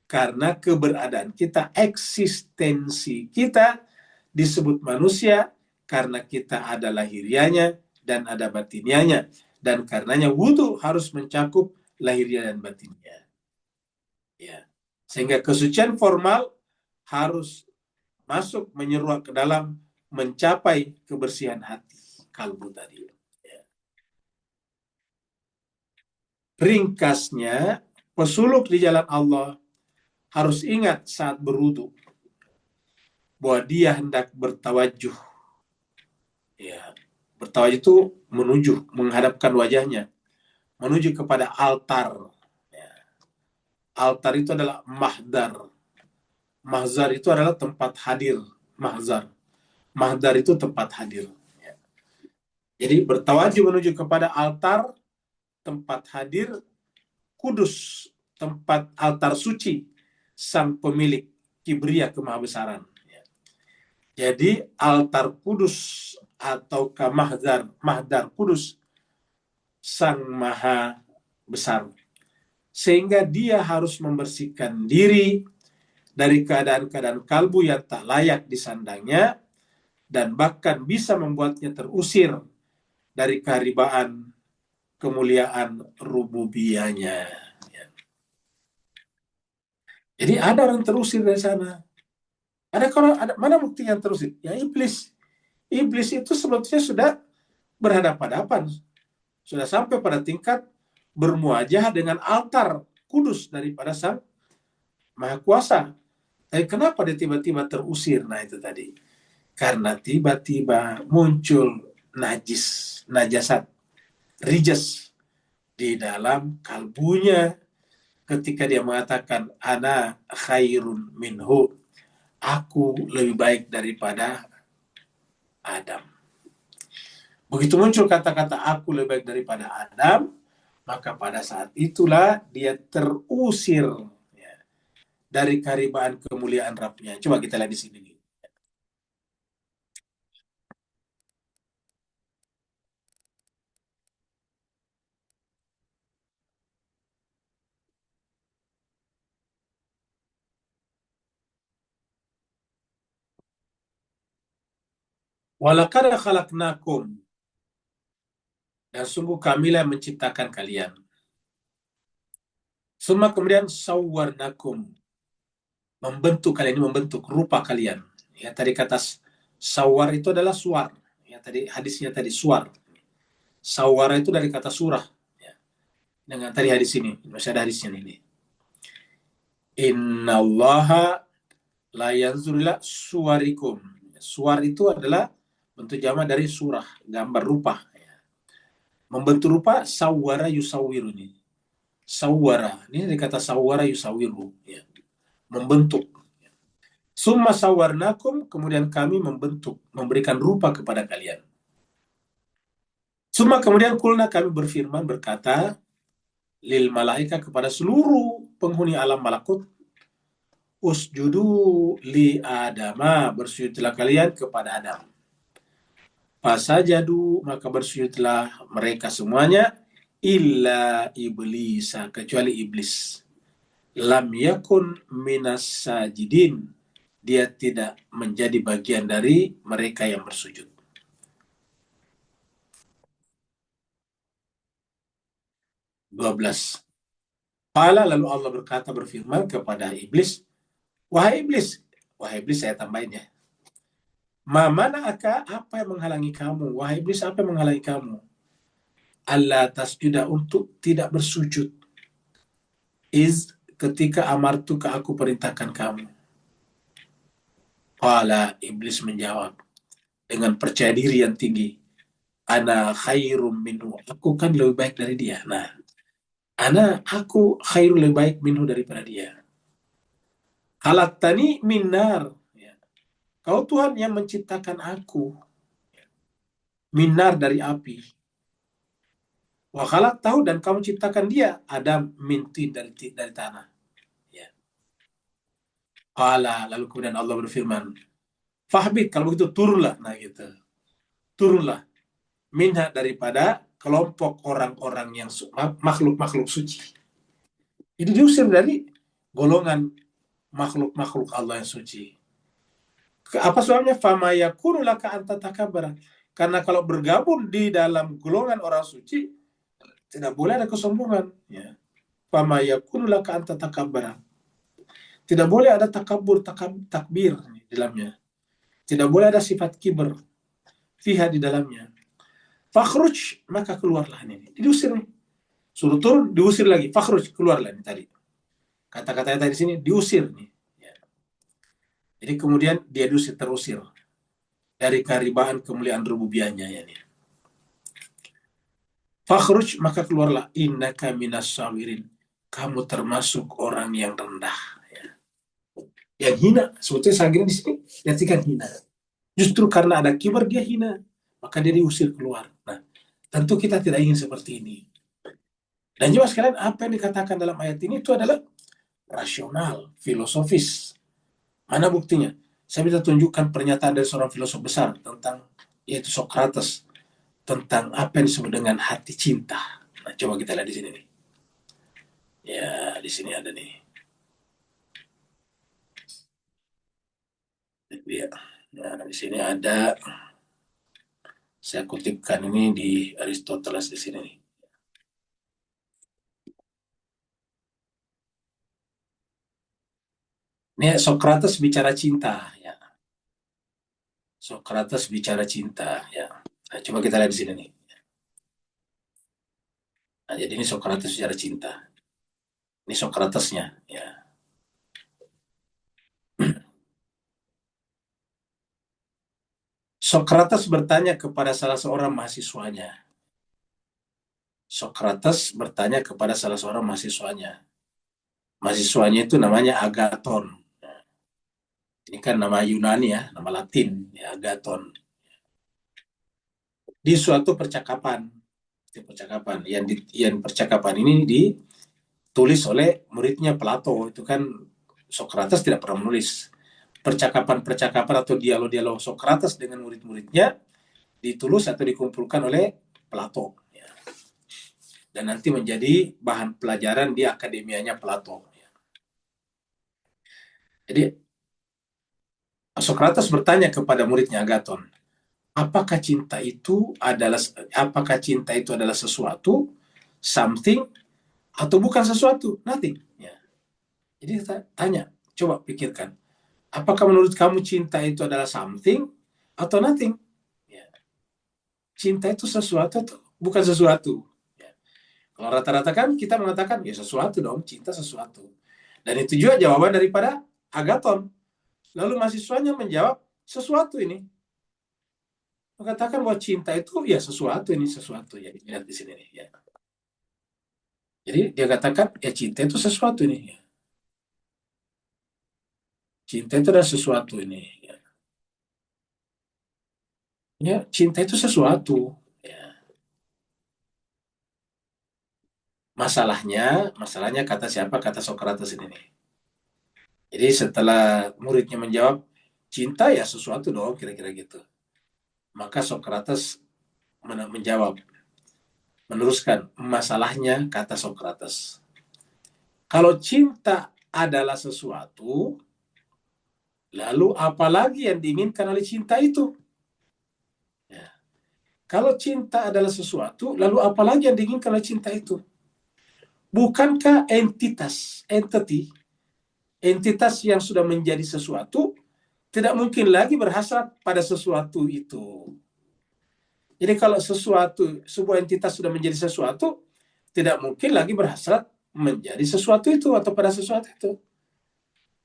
Karena keberadaan kita, eksistensi kita disebut manusia karena kita ada lahiriahnya dan ada batiniahnya. Dan karenanya wudu harus mencakup lahiriah dan batiniah. Ya. Sehingga kesucian formal harus masuk menyeruak ke dalam mencapai kebersihan hati kalbu tadi. Ya. Ringkasnya, pesuluk di jalan Allah harus ingat saat berwudu bahwa dia hendak bertawajuh. Ya, bertawajuh itu menuju, menghadapkan wajahnya, menuju kepada altar. Ya. Altar itu adalah mahdar. Mahzar itu adalah tempat hadir. Mahzar. Mahdar itu tempat hadir. Ya. Jadi bertawajuh menuju kepada altar, tempat hadir, kudus, tempat altar suci, sang pemilik kibria kemahabesaran. Ya. Jadi altar kudus atau mahdar kudus, sang maha besar. Sehingga dia harus membersihkan diri dari keadaan-keadaan kalbu yang tak layak disandangnya, dan bahkan bisa membuatnya terusir dari keharibaan kemuliaan rububiyahnya. Jadi ada orang terusir dari sana. Ada mana bukti yang terusir? Ya iblis. Iblis itu sebetulnya sudah berhadapan-hadapan, sudah sampai pada tingkat bermuajah dengan altar kudus daripada Sang Maha Kuasa. Tapi kenapa dia tiba-tiba terusir? Nah itu tadi. Karena tiba-tiba muncul najasat, rijas di dalam kalbunya ketika dia mengatakan ana khairun minhu, aku lebih baik daripada Adam. Begitu muncul kata-kata aku lebih baik daripada Adam, maka pada saat itulah dia terusir ya, dari keharibaan kemuliaan Rabbnya. Coba kita lihat di sini. Walaqad khalaqnakum, dan sungguh kamilah menciptakan kalian. Semua kemudian sawwarnakum, membentuk kalian, ini membentuk rupa kalian. Ya tadi kata sawar itu adalah suar. Ya tadi hadisnya tadi suar. Sawara itu dari kata surah. Ya. dengan tadi hadis ini. Masih ada hadisnya ini. Innallaha la yanzuru ila suwarikum. Suar itu adalah bentuk jamak dari surah, gambar rupa. Membentuk rupa sawwara yusawiru ini. Sawwara, ini dari kata sawwara yusawiru, ya. Membentuk. Summa sawarnakum, kemudian kami membentuk, memberikan rupa kepada kalian. Summa kemudian kulna, kami berfirman, berkata, lil malaika, kepada seluruh penghuni alam malakut, usjudu li adama, bersujudlah kalian kepada Adam. Fasajadu, maka bersujudlah mereka semuanya, illa iblisa, kecuali iblis. Lam yakun minas sajidin, dia tidak menjadi bagian dari mereka yang bersujud. 12. Qala, lalu Allah berkata, berfirman kepada iblis, wahai iblis saya tambahin ya. Ma mana'aka, apa yang menghalangi kamu? Wahai iblis, apa yang menghalangi kamu? Allah tasjuda, untuk tidak bersujud. Ketika amartuka, aku perintahkan kamu. Qala, iblis menjawab dengan percaya diri yang tinggi. Ana khairum minhu, aku kan lebih baik dari dia. Nah, aku khairum, lebih baik minhu, daripada dia. Khalaqtani minar, ya. Kau Tuhan yang menciptakan aku minar, dari api. Wa tahu, dan kamu ciptakan dia Adam minti, dari tanah. Ya. Qala, lalu kemudian Allah berfirman, fahbit, kalau begitu turunlah. Nah gitu. Turunlah minha, daripada kelompok orang-orang yang makhluk-makhluk suci. Jadi diusir dari golongan makhluk-makhluk Allah yang suci. Apa sebabnya? Fama yakunu laka anta takabara. Karena kalau bergabung di dalam golongan orang suci, tidak boleh ada kesombongan. Ya. Fama yakunu laka anta takabara. Tidak boleh ada takabur, takbir di dalamnya. Tidak boleh ada sifat kiber fiha, di dalamnya. Fakhruj, maka keluarlah ini. Diusir nih. Suruh turun, diusir lagi. Fakhruj, keluarlah ini tadi. Kata-katanya tadi sini, diusir nih. Ya. Jadi kemudian dia terusir dari karibaan kemuliaan rububiyahnya ya nih. Fakhruj, maka keluarlah, innaka minas sawirin, kamu termasuk orang yang rendah, ya. Yang hina. Sebetulnya sagirin di sini artikan hina. Justru karena ada kibar dia hina, maka dia diusir keluar. Nah, tentu kita tidak ingin seperti ini. Dan juga sekalian, apa yang dikatakan dalam ayat ini itu adalah rasional, filosofis. Mana buktinya? Saya bisa tunjukkan pernyataan dari seorang filosof besar tentang, yaitu Socrates, tentang apa yang disebut dengan hati cinta. Nah, coba kita lihat di sini nih. Ya, di sini ada nih. Ya. Nah, di sini ada. Saya kutipkan ini di Aristoteles di sini nih. Ini Socrates bicara cinta, ya. Socrates bicara cinta, ya. Nah, coba kita lihat di sini nih. Nah, jadi ini Socrates bicara cinta. Ini Socratesnya, ya. Socrates bertanya kepada salah seorang mahasiswanya. Socrates bertanya kepada salah seorang mahasiswanya. Mahasiswanya itu namanya Agathon. Ini kan nama Yunani ya, nama Latin, ya, Agathon. Di suatu percakapan, yang percakapan ini ditulis oleh muridnya Plato. Itu kan Socrates tidak pernah menulis. Percakapan-percakapan atau dialog-dialog Socrates dengan murid-muridnya ditulis atau dikumpulkan oleh Plato, ya. Dan nanti menjadi bahan pelajaran di akademianya Plato, ya. Jadi Socrates bertanya kepada muridnya Agathon, apakah cinta itu adalah sesuatu, something, atau bukan sesuatu, nothing, ya. Jadi tanya, coba pikirkan, apakah menurut kamu cinta itu adalah something atau nothing, ya. Cinta itu sesuatu atau bukan sesuatu, ya. Kalau rata-rata kan kita mengatakan, ya sesuatu dong, cinta sesuatu. Dan itu juga jawaban daripada Agaton. Lalu mahasiswanya menjawab, sesuatu ini. Mengatakan bahwa cinta itu ya sesuatu ini, sesuatu. Ya, lihat di sini nih. Ya. Jadi dia katakan, ya cinta itu sesuatu ini. Ya. Cinta itu adalah sesuatu ini. Ya, ya cinta itu sesuatu. Ya. Masalahnya kata siapa? Kata Socrates ini nih. Jadi setelah muridnya menjawab, cinta ya sesuatu dong, kira-kira gitu. Maka Socrates menjawab, meneruskan, masalahnya kata Socrates. Kalau cinta adalah sesuatu, lalu apalagi yang diinginkan oleh cinta itu? Ya. Kalau cinta adalah sesuatu, lalu apalagi yang diinginkan oleh cinta itu? Bukankah entitas yang sudah menjadi sesuatu, tidak mungkin lagi berhasrat pada sesuatu itu. Jadi kalau sebuah entitas sudah menjadi sesuatu, tidak mungkin lagi berhasrat menjadi sesuatu itu atau pada sesuatu itu.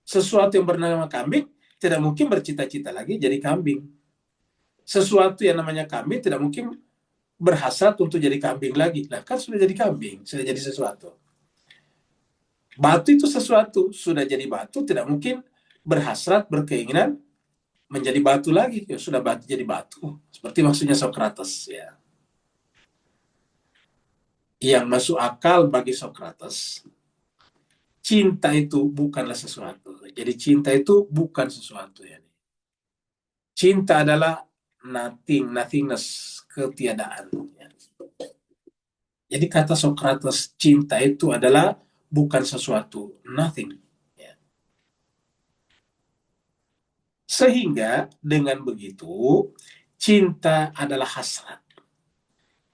Sesuatu yang bernama kambing tidak mungkin bercita-cita lagi jadi kambing. Sesuatu yang namanya kambing tidak mungkin berhasrat untuk jadi kambing lagi. Nah kan sudah jadi kambing, sudah jadi sesuatu. Batu itu sesuatu, sudah jadi batu tidak mungkin berhasrat, berkeinginan menjadi batu lagi. Ya sudah batu jadi batu. Seperti maksudnya Socrates ya. Yang masuk akal bagi Socrates, cinta itu bukanlah sesuatu. Jadi cinta itu bukan sesuatu ya. Cinta adalah nothingness, ketiadaan. Jadi kata Socrates, cinta itu adalah bukan sesuatu, nothing. Sehingga dengan begitu, cinta adalah hasrat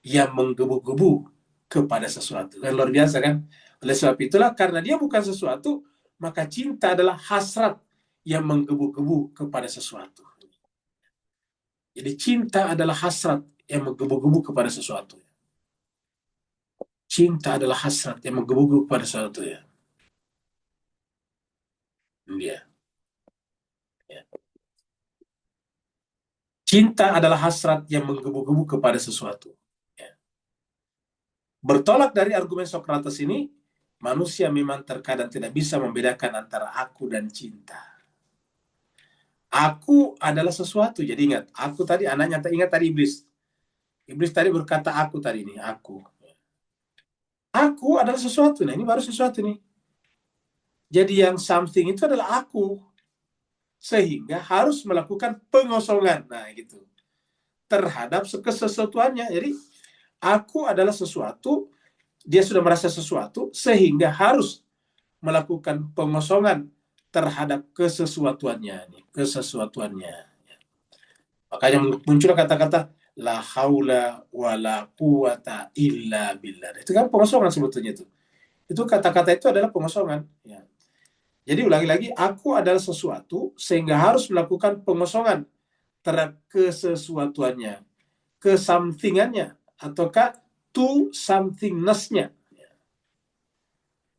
yang menggebu-gebu kepada sesuatu. Kan luar biasa kan? Oleh sebab itulah, karena dia bukan sesuatu, maka cinta adalah hasrat yang menggebu-gebu kepada sesuatu. Jadi cinta adalah hasrat yang menggebu-gebu kepada sesuatu. Cinta adalah hasrat yang menggebu-gebu kepada sesuatu ya. Dia. Ya. Cinta adalah hasrat yang menggebu-gebu kepada sesuatu. Ya. Bertolak dari argumen Socrates ini, manusia memang terkadang tidak bisa membedakan antara aku dan cinta. Aku adalah sesuatu. Jadi ingat, aku tadi anaknya, ingat tadi iblis. Iblis tadi berkata aku tadi ini, aku. Aku adalah sesuatu. Nah ini baru sesuatu nih. Jadi yang something itu adalah aku. Sehingga harus melakukan pengosongan. Nah gitu. Terhadap kesesuatuannya. Jadi aku adalah sesuatu, dia sudah merasa sesuatu, sehingga harus melakukan pengosongan terhadap kesesuatuannya. Kesesuatuannya. Makanya muncul kata-kata la haula wa la quwata illa billah. Itu kan pengosongan sebetulnya itu. Itu kata-kata itu adalah pengosongan. Ya. Jadi ulangi lagi, aku adalah sesuatu sehingga harus melakukan pengosongan terhadap kesesuatuannya, kesampingannya, ataukah to somethingness-nya.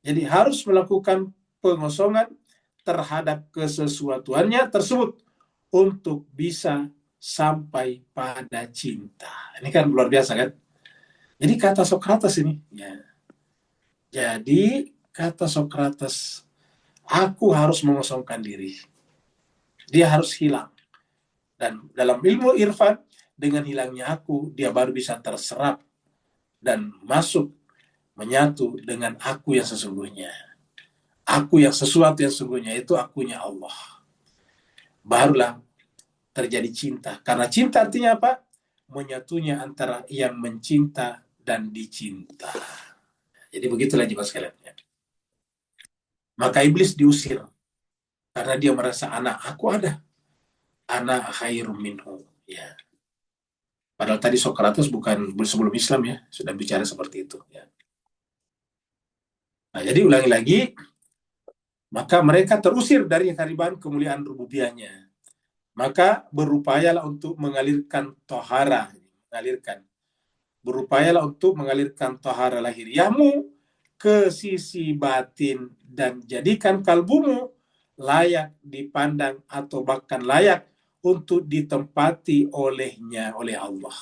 Jadi harus melakukan pengosongan terhadap kesesuatuannya tersebut untuk bisa sampai pada cinta. Ini kan luar biasa kan? Jadi kata Socrates ini, ya. Jadi kata Socrates, aku harus mengosongkan diri. Dia harus hilang. Dan dalam ilmu irfan, dengan hilangnya aku, dia baru bisa terserap dan masuk, menyatu dengan aku yang sesungguhnya. Aku yang sesuatu yang sesungguhnya, itu akunya Allah. Barulah terjadi cinta. Karena cinta artinya apa? Menyatunya antara yang mencinta dan dicinta. Jadi begitulah jemaah sekalian. Maka iblis diusir karena dia merasa anak aku ada, anak khairum minhu. Ya. Padahal tadi Socrates bukan sebelum Islam ya, sudah bicara seperti itu. Ya. Nah, jadi ulangi lagi, maka mereka terusir dari keharibaan kemuliaan rububiyahnya. Maka berupayalah untuk mengalirkan tohara, mengalirkan berupayalah untuk mengalirkan tahara lahiriahmu ke sisi batin dan jadikan kalbumu layak dipandang atau bahkan layak untuk ditempati olehnya, oleh Allah.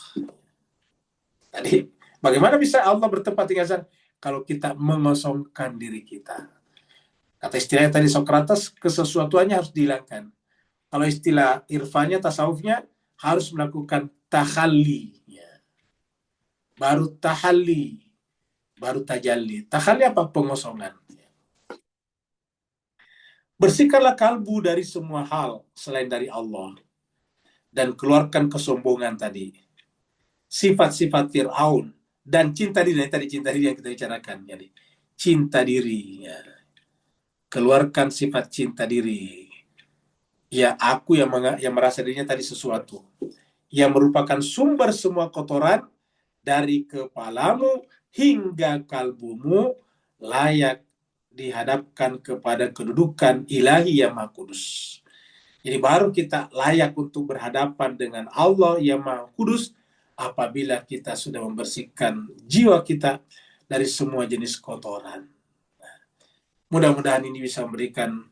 Tadi, bagaimana bisa Allah bertempat di sana? Kalau kita mengosongkan diri kita. Kata istilahnya tadi Sokrates, kesesuatuannya harus dihilangkan. Kalau istilah irfannya, tasawufnya, harus melakukan tahalli. Ya. Baru tahalli, baru tajalli. Tahalli apa? Pengosongan. Bersihkanlah kalbu dari semua hal selain dari Allah. Dan keluarkan kesombongan tadi. Sifat-sifat Fir'aun. Dan cinta diri. Tadi cinta diri yang kita bicarakan. Jadi, cinta diri. Ya. Keluarkan sifat cinta diri. Ya, aku yang merasa dirinya tadi sesuatu. Yang merupakan sumber semua kotoran dari kepalamu hingga kalbumu layak dihadapkan kepada kedudukan ilahi yang maha kudus. Jadi baru kita layak untuk berhadapan dengan Allah yang maha kudus apabila kita sudah membersihkan jiwa kita dari semua jenis kotoran. Mudah-mudahan ini bisa memberikan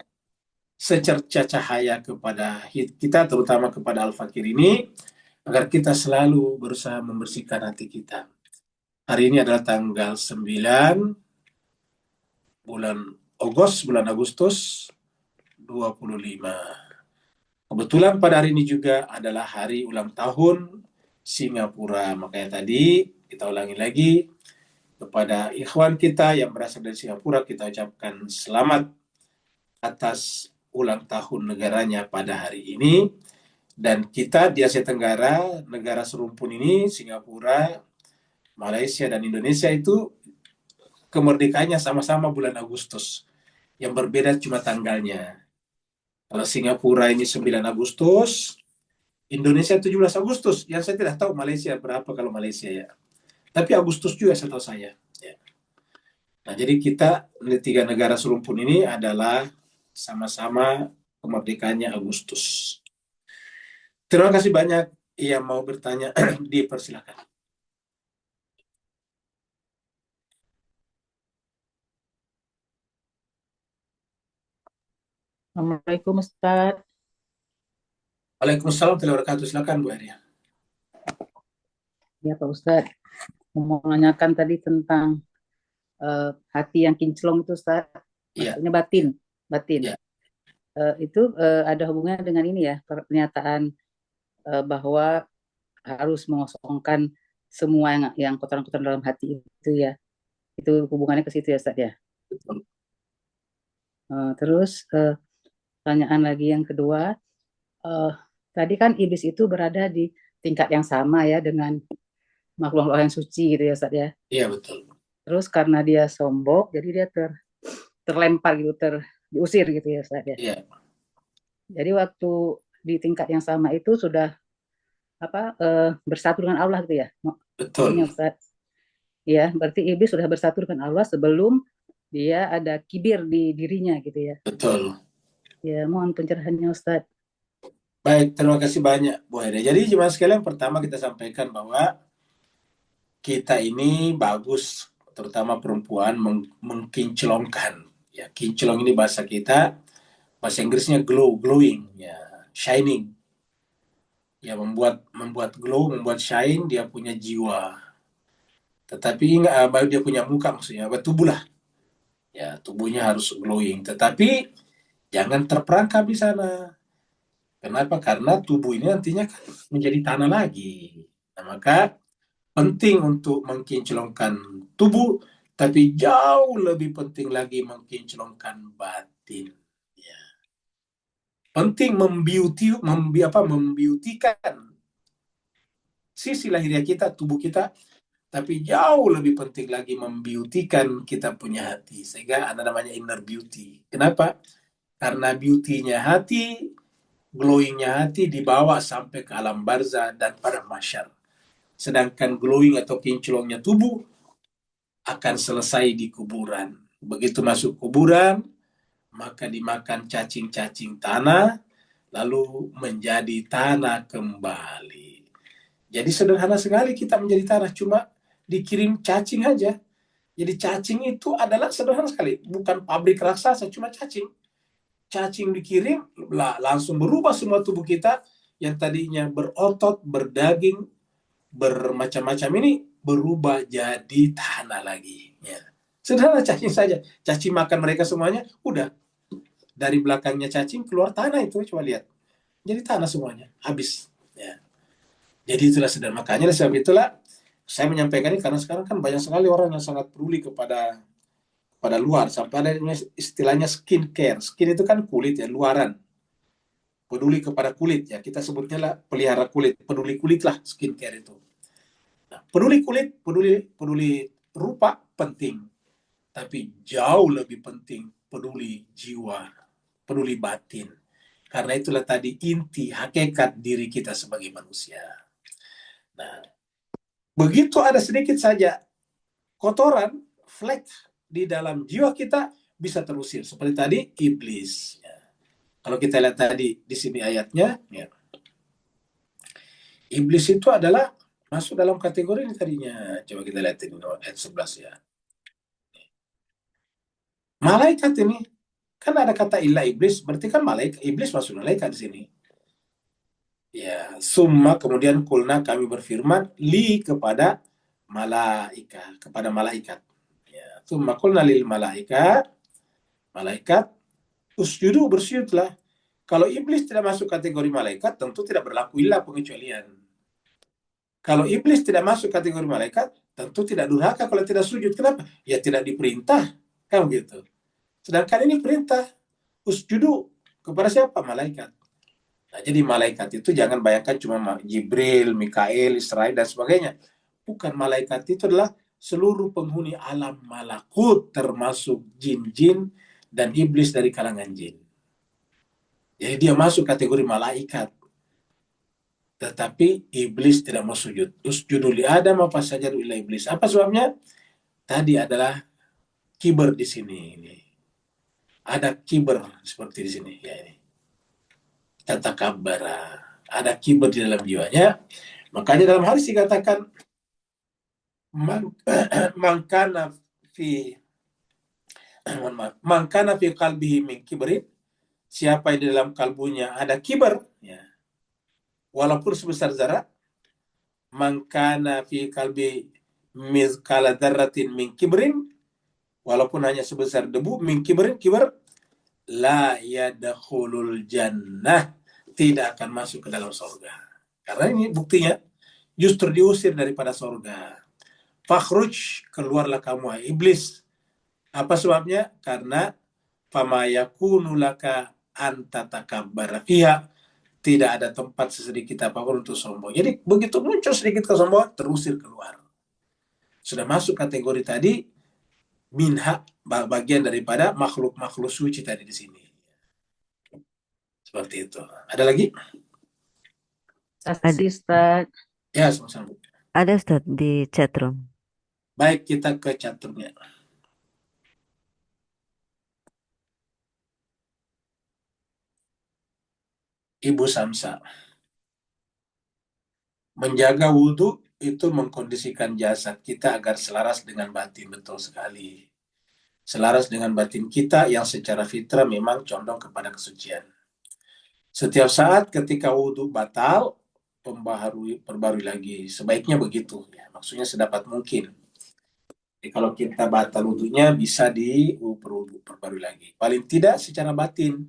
secerca cahaya kepada kita, terutama kepada Al-Fakir ini, agar kita selalu berusaha membersihkan hati kita. Hari ini adalah tanggal 9 bulan Agustus 25. Kebetulan pada hari ini juga adalah hari ulang tahun Singapura. Makanya tadi kita ulangi lagi kepada ikhwan kita yang berasal dari Singapura, kita ucapkan selamat atas ulang tahun negaranya pada hari ini. Dan kita di Asia Tenggara, negara serumpun ini, Singapura, Malaysia, dan Indonesia itu kemerdekaannya sama-sama bulan Agustus. Yang berbeda cuma tanggalnya. Kalau Singapura ini 9 Agustus, Indonesia 17 Agustus. Yang saya tidak tahu Malaysia berapa kalau Malaysia ya. Tapi Agustus juga setahu saya. Ya. Nah, jadi kita, tiga negara serumpun ini adalah sama-sama kemerdekaannya Agustus. Terima kasih banyak yang mau bertanya, dipersilakan. Assalamualaikum Ustaz. Waalaikumsalam warahmatullahi wabarakatuh. Silakan Bu Arya. Ya Pak Ustaz, mau menanyakan tadi tentang hati yang kinclong itu Ustaz. Iya, Maksudnya batin, batin. iya. Itu ada hubungannya dengan ini ya, pernyataan bahwa harus mengosongkan semua yang kotoran-kotoran dalam hati itu ya. Itu hubungannya ke situ ya Ustaz ya. Betul. Terus pertanyaan lagi yang kedua, tadi kan iblis itu berada di tingkat yang sama ya dengan makhluk-makhluk yang suci gitu ya Ustaz ya. Iya, betul. Terus karena dia sombong, jadi dia terlempar gitu, diusir gitu ya Ustaz ya. Iya, Jadi waktu di tingkat yang sama itu sudah bersatu dengan Allah gitu ya. Maksudnya betul. Ustaz. Ya, berarti iblis sudah bersatu dengan Allah sebelum dia ada kibir di dirinya gitu ya. Betul. Ya, mohon pencerahannya Ustaz. Baik, terima kasih banyak Bu Hede. Jadi cuma sekalian pertama kita sampaikan bahwa kita ini bagus, terutama perempuan mengkinclongkan. Ya, kinclong ini bahasa kita, bahasa Inggrisnya glowing, ya, shining. Ya, membuat glow, membuat shine, dia punya jiwa. Tetapi baru dia punya muka maksudnya, tubuh lah. Ya, tubuhnya harus glowing. Tetapi jangan terperangkap di sana. Kenapa? Karena tubuh ini nantinya kan menjadi tanah lagi. Nah, maka penting untuk mengkinclongkan tubuh, tapi jauh lebih penting lagi mengkinclongkan batin. Ya. Penting membiutikan sisi lahiriah kita, tubuh kita, tapi jauh lebih penting lagi membiutikan kita punya hati. Sehingga ada namanya inner beauty. Kenapa? Karena beauty-nya hati, glowing-nya hati dibawa sampai ke alam barzah dan pada mahsyar. Sedangkan glowing atau kinclongnya tubuh akan selesai di kuburan. Begitu masuk kuburan, maka dimakan cacing-cacing tanah, lalu menjadi tanah kembali. Jadi sederhana sekali kita menjadi tanah, cuma dikirim cacing aja. Jadi cacing itu adalah sederhana sekali, bukan pabrik raksasa, cuma cacing. Cacing dikirim, langsung berubah semua tubuh kita yang tadinya berotot, berdaging, bermacam-macam ini berubah jadi tanah lagi. Ya. Sederhana cacing saja. Cacing makan mereka semuanya, udah. Dari belakangnya cacing keluar tanah itu, coba lihat. Jadi tanah semuanya, habis. Ya. Jadi itulah sederhana. Makanya sebab itulah saya menyampaikan ini karena sekarang kan banyak sekali orang yang sangat peduli pada luar. Sampai ada istilahnya skin care. Skin itu kan kulit ya, luaran. Peduli kepada kulit ya. Kita sebutnya lah pelihara kulit. Peduli kulit lah skincare itu. Nah, peduli kulit, peduli rupa penting, tapi jauh lebih penting peduli jiwa, peduli batin. Karena itulah tadi inti hakikat diri kita sebagai manusia. Nah, begitu ada sedikit saja kotoran, flek di dalam jiwa kita bisa terusir. Seperti tadi iblis. Ya. Kalau kita lihat tadi di sini ayatnya, ya, iblis itu adalah masuk dalam kategori ini tadinya. Coba kita lihat ini ayat 11 ya. Malaikat ini kan ada kata illa iblis, berarti kan malaikat iblis masuk malaikat di sini. Ya, summa kemudian kulna kami berfirman li kepada malaikat. Ya, summa kulna lil malaikat usjudu bersujudlah. Kalau iblis tidak masuk kategori malaikat, tentu tidak berlaku illa pengecualian. Kalau iblis tidak masuk kategori malaikat, tentu tidak durhaka kalau tidak sujud. Kenapa? Ya tidak diperintah, kan begitu. Sedangkan ini perintah usjudu kepada siapa? Malaikat. Nah, jadi malaikat itu jangan bayangkan cuma Jibril, Mikael, Israel, dan sebagainya. Bukan, malaikat itu adalah seluruh penghuni alam malakut, termasuk jin-jin dan iblis dari kalangan jin. Jadi dia masuk kategori malaikat. Tetapi iblis tidak mau sujud. Usjudu li Adam apa saja ila iblis. Apa sebabnya? Tadi adalah kiber di sini. Ini. Ada kiber seperti di sini. Ya, ini. Tatakabara. Ada kiber di dalam jiwanya. Makanya dalam hadis dikatakan mangkana fi mangkana fi qalbihi min kibrin, siapa yang di dalam kalbunya ada kiber ya, walaupun sebesar zarah, mangkana fi qalbi mizqala dzarratin min kibrin, walaupun hanya sebesar debu, min kibrin, kiber, la yadkhulul jannah, tidak akan masuk ke dalam surga. Karena ini buktinya justru diusir daripada surga. Fakhruj, keluarlah kamu iblis. Apa sebabnya? Karena fama yakunu laka anta takabbara fiha, tidak ada tempat sesedikit apapun untuk sombong. Jadi begitu muncul sedikit kesombongan, terusir keluar. Sudah masuk kategori tadi minha, bagian daripada makhluk-makhluk suci tadi di sini. Seperti itu. Ada lagi? Saksi, Ustaz. Ya, sama-sama. Ada Ustaz di chatroom. Baik, kita ke chatroomnya. Ibu Samsa. Menjaga wudhu itu mengkondisikan jasad kita agar selaras dengan batin. Betul sekali. Selaras dengan batin kita yang secara fitrah memang condong kepada kesucian. Setiap saat ketika wudhu batal, perbarui lagi. Sebaiknya begitu. Ya. Maksudnya sedapat mungkin. Jadi kalau kita batal wudhunya bisa perbarui lagi. Paling tidak secara batin.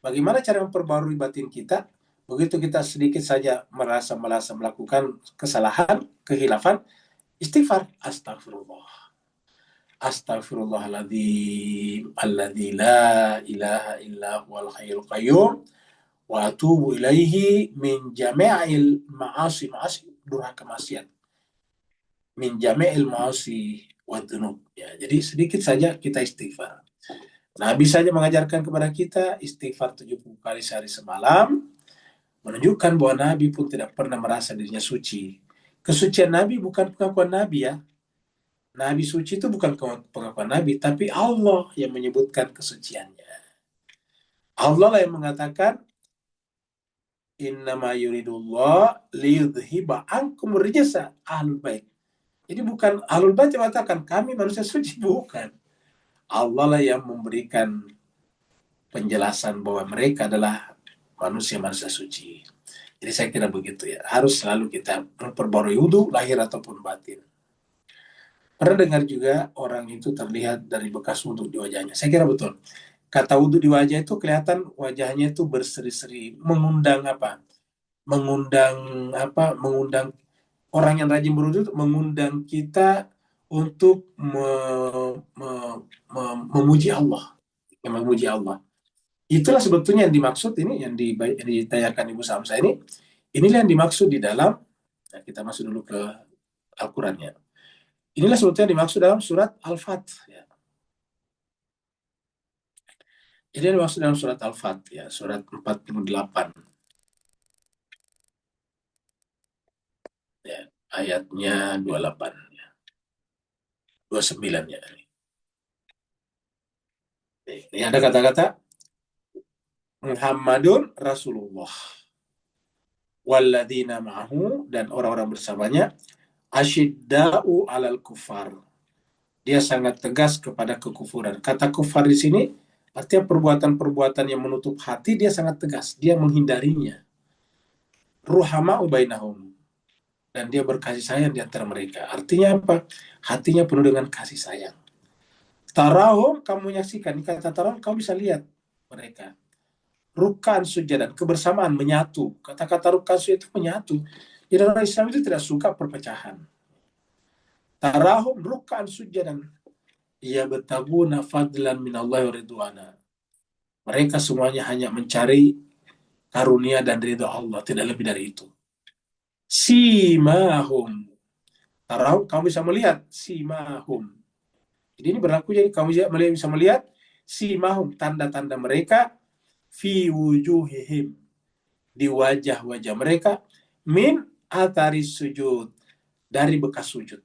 Bagaimana cara memperbarui batin kita? Begitu kita sedikit saja merasa melakukan kesalahan, kehilafan, istighfar. Astagfirullah. Astagfirullahaladzim. Alladzi la ilaha illa huwal hayyul qayyum. Wa atubu ilaihi min jami'il ma'asi, durhaka maksiat. Min jami'il ma'asi wa dzunub. Ya, jadi sedikit saja kita istighfar. Nabi saja mengajarkan kepada kita istighfar 70 kali sehari semalam, menunjukkan bahwa Nabi pun tidak pernah merasa dirinya suci. Kesucian Nabi bukan pengakuan Nabi ya. Nabi suci itu bukan pengakuan Nabi, tapi Allah yang menyebutkan kesuciannya. Allah lah yang mengatakan, innama yuridullah liyudhiba ankum rijsa ahlul bait. Jadi bukan Ahlul Bait yang mengatakan kami manusia suci, bukan. Allah lah yang memberikan penjelasan bahwa mereka adalah manusia-manusia suci. Jadi saya kira begitu ya. Harus selalu kita memperbarui wudhu, lahir ataupun batin. Pernah dengar juga orang itu terlihat dari bekas wudhu di wajahnya. Saya kira betul. Kata wudhu di wajah itu kelihatan wajahnya itu berseri-seri, mengundang apa? Mengundang orang yang rajin berwudhu itu mengundang kita untuk memuji Allah, memuji Allah. Itulah sebetulnya yang dimaksud ini, yang ditanyakan Ibu Samsa ini. Inilah yang dimaksud di dalam, nah kita masuk dulu ke Al-Qurannya. Inilah sebetulnya yang dimaksud dalam surat Al-Fat. Ya. Ini yang dimaksud dalam surat Al-Fat, ya, surat 48. Ya, ayatnya 28. Ya. 29 ya. Ini ada kata-kata Muhammadun Rasulullah walladzina ma'ahu, dan orang-orang bersamanya asyidda'u alal kufar. Dia sangat tegas kepada kekufuran. Kata kufar di sini artinya perbuatan-perbuatan yang menutup hati, dia sangat tegas, dia menghindarinya. Ruhama'u bainahum, dan dia berkasih sayang di antara mereka. Artinya apa? Hatinya penuh dengan kasih sayang. Tarahum, kamu menyaksikan. Kata tarahum, kamu bisa lihat mereka. Rukan sujadan, kebersamaan, menyatu. Kata-kata rukan sujadan itu menyatu. Jadi orang Islam itu tidak suka perpecahan. Tarahum rukan sujadan, ya betaguna fadlan minallahi wa ridwana. Mereka semuanya hanya mencari karunia dan ridha Allah, tidak lebih dari itu. Simahum, tarahum, kamu bisa melihat simahum. Jadi ini berlaku, jadi kamu bisa melihat simahum, tanda-tanda mereka, fi wujuhihim, di wajah-wajah mereka, min atari sujud, dari bekas sujud.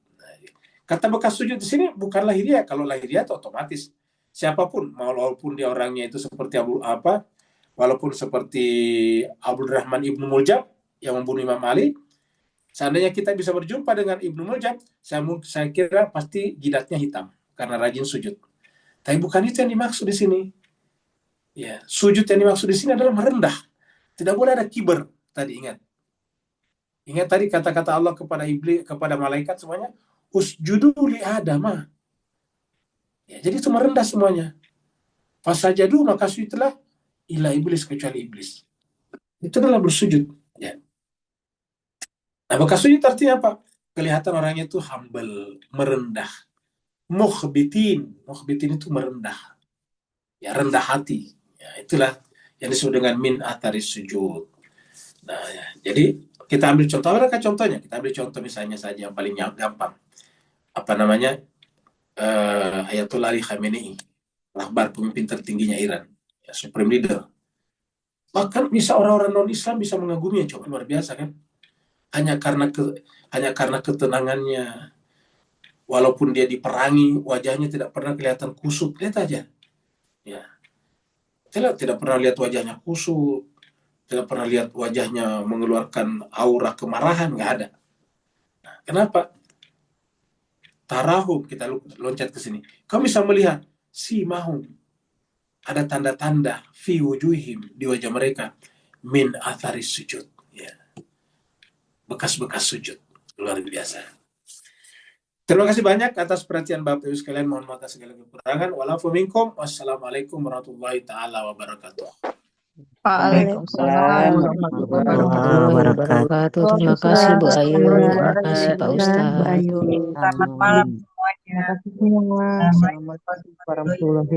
Kata bekas sujud di sini bukan lahiriah. Kalau lahiriah itu otomatis siapapun, walaupun dia orangnya itu seperti walaupun seperti Abdurrahman Ibnu Muljam yang membunuh Imam Ali, seandainya kita bisa berjumpa dengan Ibnu Muljam, saya kira pasti jidatnya hitam karena rajin sujud. Tapi bukan itu yang dimaksud di sini. Ya, sujud yang dimaksud di sini adalah merendah. Tidak boleh ada kiber. Tadi ingat tadi kata-kata Allah kepada iblis, kepada malaikat semuanya, usjudu li Adama. Ya, jadi itu merendah semuanya. Fasajadu, maka sujudlah ila iblis, kecuali iblis. Itu adalah bersujud. Ya. Nah, bekas sujud artinya apa? Kelihatan orangnya itu humble, merendah. Mukhbitin itu merendah. Ya, rendah hati. Ya, itulah yang disebut dengan min ataris sujud. Nah, ya. Jadi kita ambil contoh, apa contohnya? Kita ambil contoh misalnya saja yang paling gampang. Apa namanya? Ayatollah Ali Khamenei, rahbar pemimpin tertingginya Iran, ya, supreme leader. Bahkan bisa orang-orang non-Islam bisa mengaguminya, coba, luar biasa kan? Hanya karena ketenangannya, walaupun dia diperangi, wajahnya tidak pernah kelihatan kusut. Lihat aja, ya, tidak pernah lihat wajahnya kusut, tidak pernah lihat wajahnya mengeluarkan aura kemarahan, nggak ada. Nah, kenapa? Tarahum, kita loncat ke sini. Kamu bisa melihat simahum, ada tanda-tanda fi wujuhim, di wajah mereka, min atharis sujud, ya, bekas-bekas sujud. Luar biasa. Terima kasih banyak atas perhatian Bapak Ibu sekalian. Mohon maaf atas segala kekurangan. Walafu minkum. Wassalamualaikum warahmatullahi taala wabarakatuh. Waalaikumsalam warahmatullahi wabarakatuh. Terima kasih Bu Ayu, terima kasih Pak Ustadz. Selamat malam semuanya. Terima kasih semua. Assalamualaikum warahmatullahi wabarakatuh.